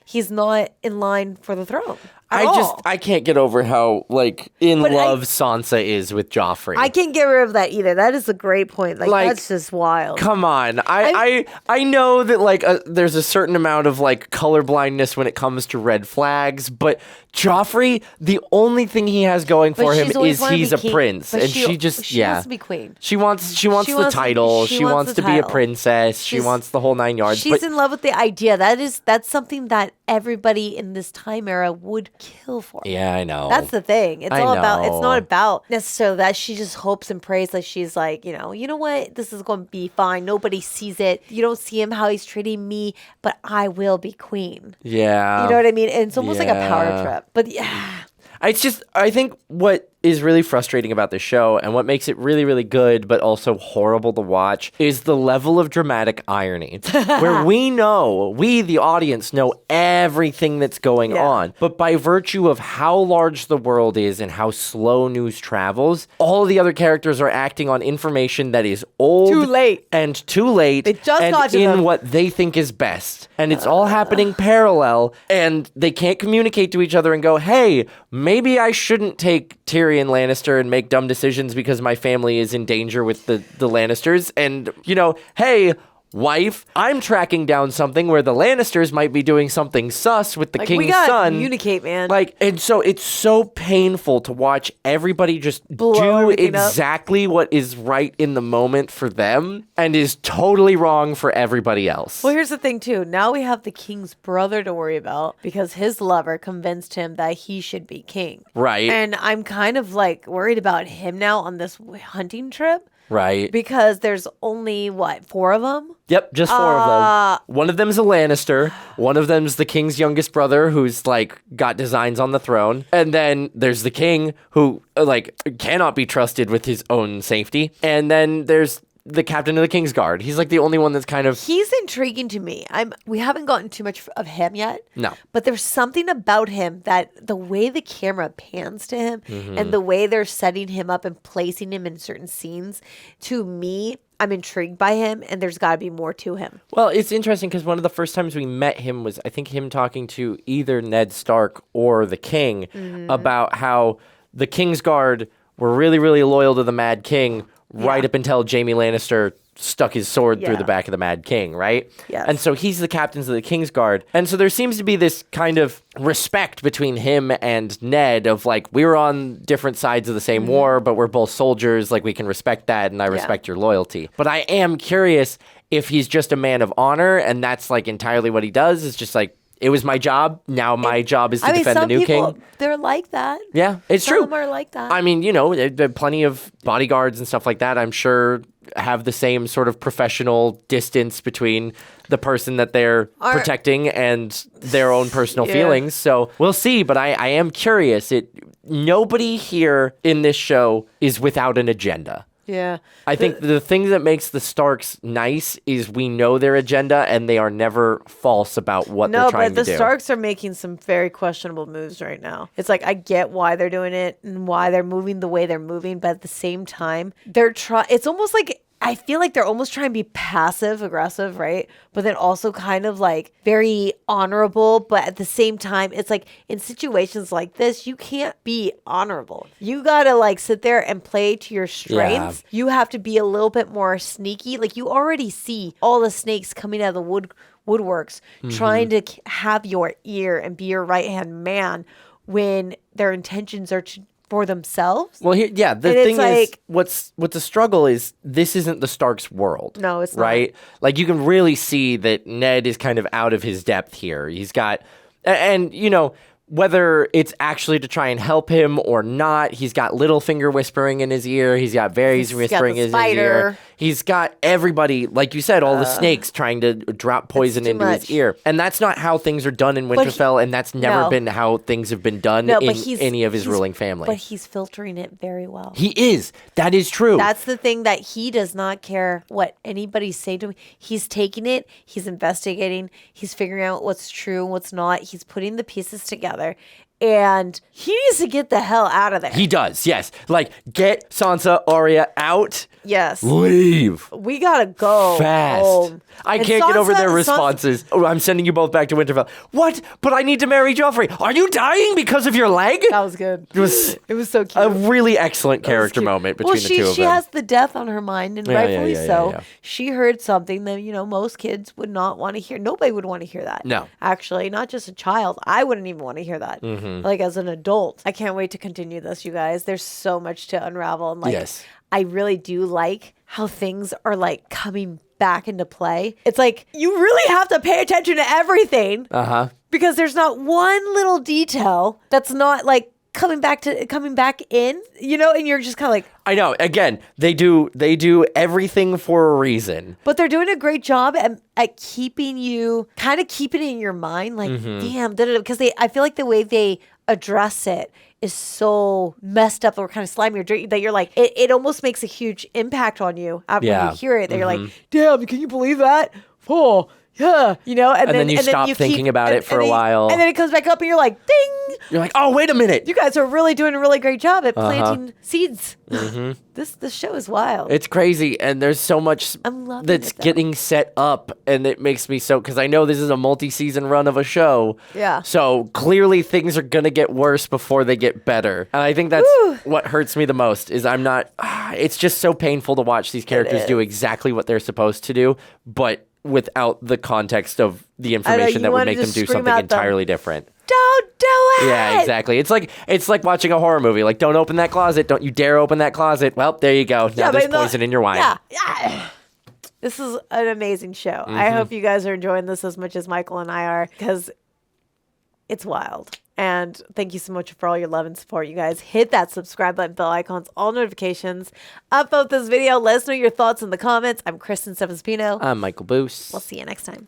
he's not in line for the throne. I can't get over how like in But love Sansa is with Joffrey. I can't get rid of that either. That is a great point. Like that's just wild. Come on. I know that like there's a certain amount of like color blindness when it comes to red flags, but Joffrey, the only thing he has going for him is he's a prince, and she just she wants to be queen. She wants the title. She wants the to be a title. princess. She wants the whole 9 yards. She's in love with the idea. That's something that everybody in this time era would kill for. Yeah, I know. That's the thing. It's I all about. It's know. not about necessarily that she just hopes and prays. Like she's like, you know what? This is going to be fine. Nobody sees it. You don't see him how he's treating me, but I will be queen. Yeah. You know what I mean? And it's almost like a power trip. But yeah. It's just, I think what is really frustrating about this show and what makes it really, really good, but also horrible to watch, is the level of dramatic irony where we, the audience, know everything that's going on. But by virtue of how large the world is and how slow news travels, all the other characters are acting on information that is old. Too late. They just got to in them. what they think is best. And it's all happening parallel, and they can't communicate to each other and go, hey, maybe I shouldn't take Tyrion Lannister and make dumb decisions because my family is in danger with the Lannisters. And, hey, wife, I'm tracking down something where the Lannisters might be doing something sus with the Like, king's we gotta son. communicate, man. And so it's so painful to watch everybody just Blow do everything up. exactly what is right in the moment for them and is totally wrong for everybody else. Well, here's the thing, too. Now we have the king's brother to worry about because his lover convinced him that he should be king. Right. And I'm kind of like worried about him now on this hunting trip Right. Because there's only, 4 of them? Yep, just 4 of them. One of them's a Lannister. One of them's the king's youngest brother who's, like, got designs on the throne. And then there's the king who, like, cannot be trusted with his own safety. And then there's the captain of the King's Guard. He's, like, the only one that's kind of... He's intriguing to me. We haven't gotten too much of him yet. No. But there's something about him that the way the camera pans to him and the way they're setting him up and placing him in certain scenes, to me, I'm intrigued by him, and there's got to be more to him. Well, it's interesting because one of the first times we met him was, I think, him talking to either Ned Stark or the king about how the King's Guard were really, really loyal to the Mad King right up until Jaime Lannister stuck his sword through the back of the Mad King, right? Yes. And so he's the captains of the King's Guard. And so there seems to be this kind of respect between him and Ned of like, we were on different sides of the same war, but we're both soldiers. Like, we can respect that, and I respect your loyalty. But I am curious if he's just a man of honor, and that's like entirely what he does. It's just like, it was my job. Now my job is to defend the new king. They're like that. Yeah, it's true. Some of them are like that. I mean, you know, there are plenty of bodyguards and stuff like that, I'm sure, have the same sort of professional distance between the person that they're protecting and their own personal feelings. So we'll see, but I am curious. Nobody here in this show is without an agenda. Yeah. I think the thing that makes the Starks nice is we know their agenda and they are never false about what they're trying to do. No, but the Starks are making some very questionable moves right now. It's like, I get why they're doing it and why they're moving the way they're moving, but at the same time, it's almost like, I feel like they're almost trying to be passive aggressive, right? But then also kind of like very honorable. But at the same time, it's like in situations like this, you can't be honorable. You got to like sit there and play to your strengths. Yeah. You have to be a little bit more sneaky. Like, you already see all the snakes coming out of the woodworks trying to have your ear and be your right-hand man when their intentions are for themselves. Well, the thing is, what's the struggle is this isn't the Stark's world. No, it's not. Right? Like, you can really see that Ned is kind of out of his depth here. He's got, and you know, whether it's actually to try and help him or not, he's got Littlefinger whispering in his ear. He's got Varys whispering in his ear. He's got everybody, like you said, all the snakes trying to drop poison into his ear. And that's not how things are done in Winterfell, and that's never been how things have been done in any of his ruling family. But he's filtering it very well. He is. That is true. That's the thing, that he does not care what anybody say to him. He's taking it. He's investigating. He's figuring out what's true and what's not. He's putting the pieces together. And he needs to get the hell out of there. He does, yes. Like, get Sansa, Arya out. Yes. Leave. We gotta go fast. Home. I can't get over their responses. I'm sending you both back to Winterfell. What? But I need to marry Joffrey. Are you dying because of your leg? That was good. It was so cute. A really excellent character moment between the two of them. She has the death on her mind, and rightfully so. Yeah. She heard something that, you know, most kids would not want to hear. Nobody would want to hear that. No. Actually, not just a child. I wouldn't even want to hear that. Like, as an adult. I can't wait to continue this, you guys. There's so much to unravel. And like, I really do like how things are like coming back into play. It's like, you really have to pay attention to everything. Because there's not one little detail that's not like coming back in, you know, and you're just kind of like, I know. Again, they do everything for a reason. But they're doing a great job at keeping you, kind of keeping it in your mind, like, damn, because I feel like the way they address it is so messed up or kind of slimy or dirty that you're like, it almost makes a huge impact on you when you hear it. That you're like, damn, can you believe that? Oh, yeah, you know, and then you stop thinking about it for a while, and then it comes back up, and you're like, ding! You're like, oh, wait a minute! You guys are really doing a really great job at planting seeds. This show is wild. It's crazy, and there's so much that's getting set up, and it makes me so, because I know this is a multi-season run of a show. Yeah. So clearly things are gonna get worse before they get better, and I think that's what hurts me the most. Is I'm not. It's just so painful to watch these characters do exactly what they're supposed to do, but without the context of the information that would make them do something entirely different. Don't do it! Yeah, exactly. It's like watching a horror movie. Like, don't open that closet. Don't you dare open that closet. Well, there you go. Now there's poison in your wine. Yeah. This is an amazing show. I hope you guys are enjoying this as much as Michael and I are, because it's wild. And thank you so much for all your love and support, you guys. Hit that subscribe button, bell icons, all notifications. Upvote this video. Let us know your thoughts in the comments. I'm Kristen Stefano. I'm Michael Boos. We'll see you next time.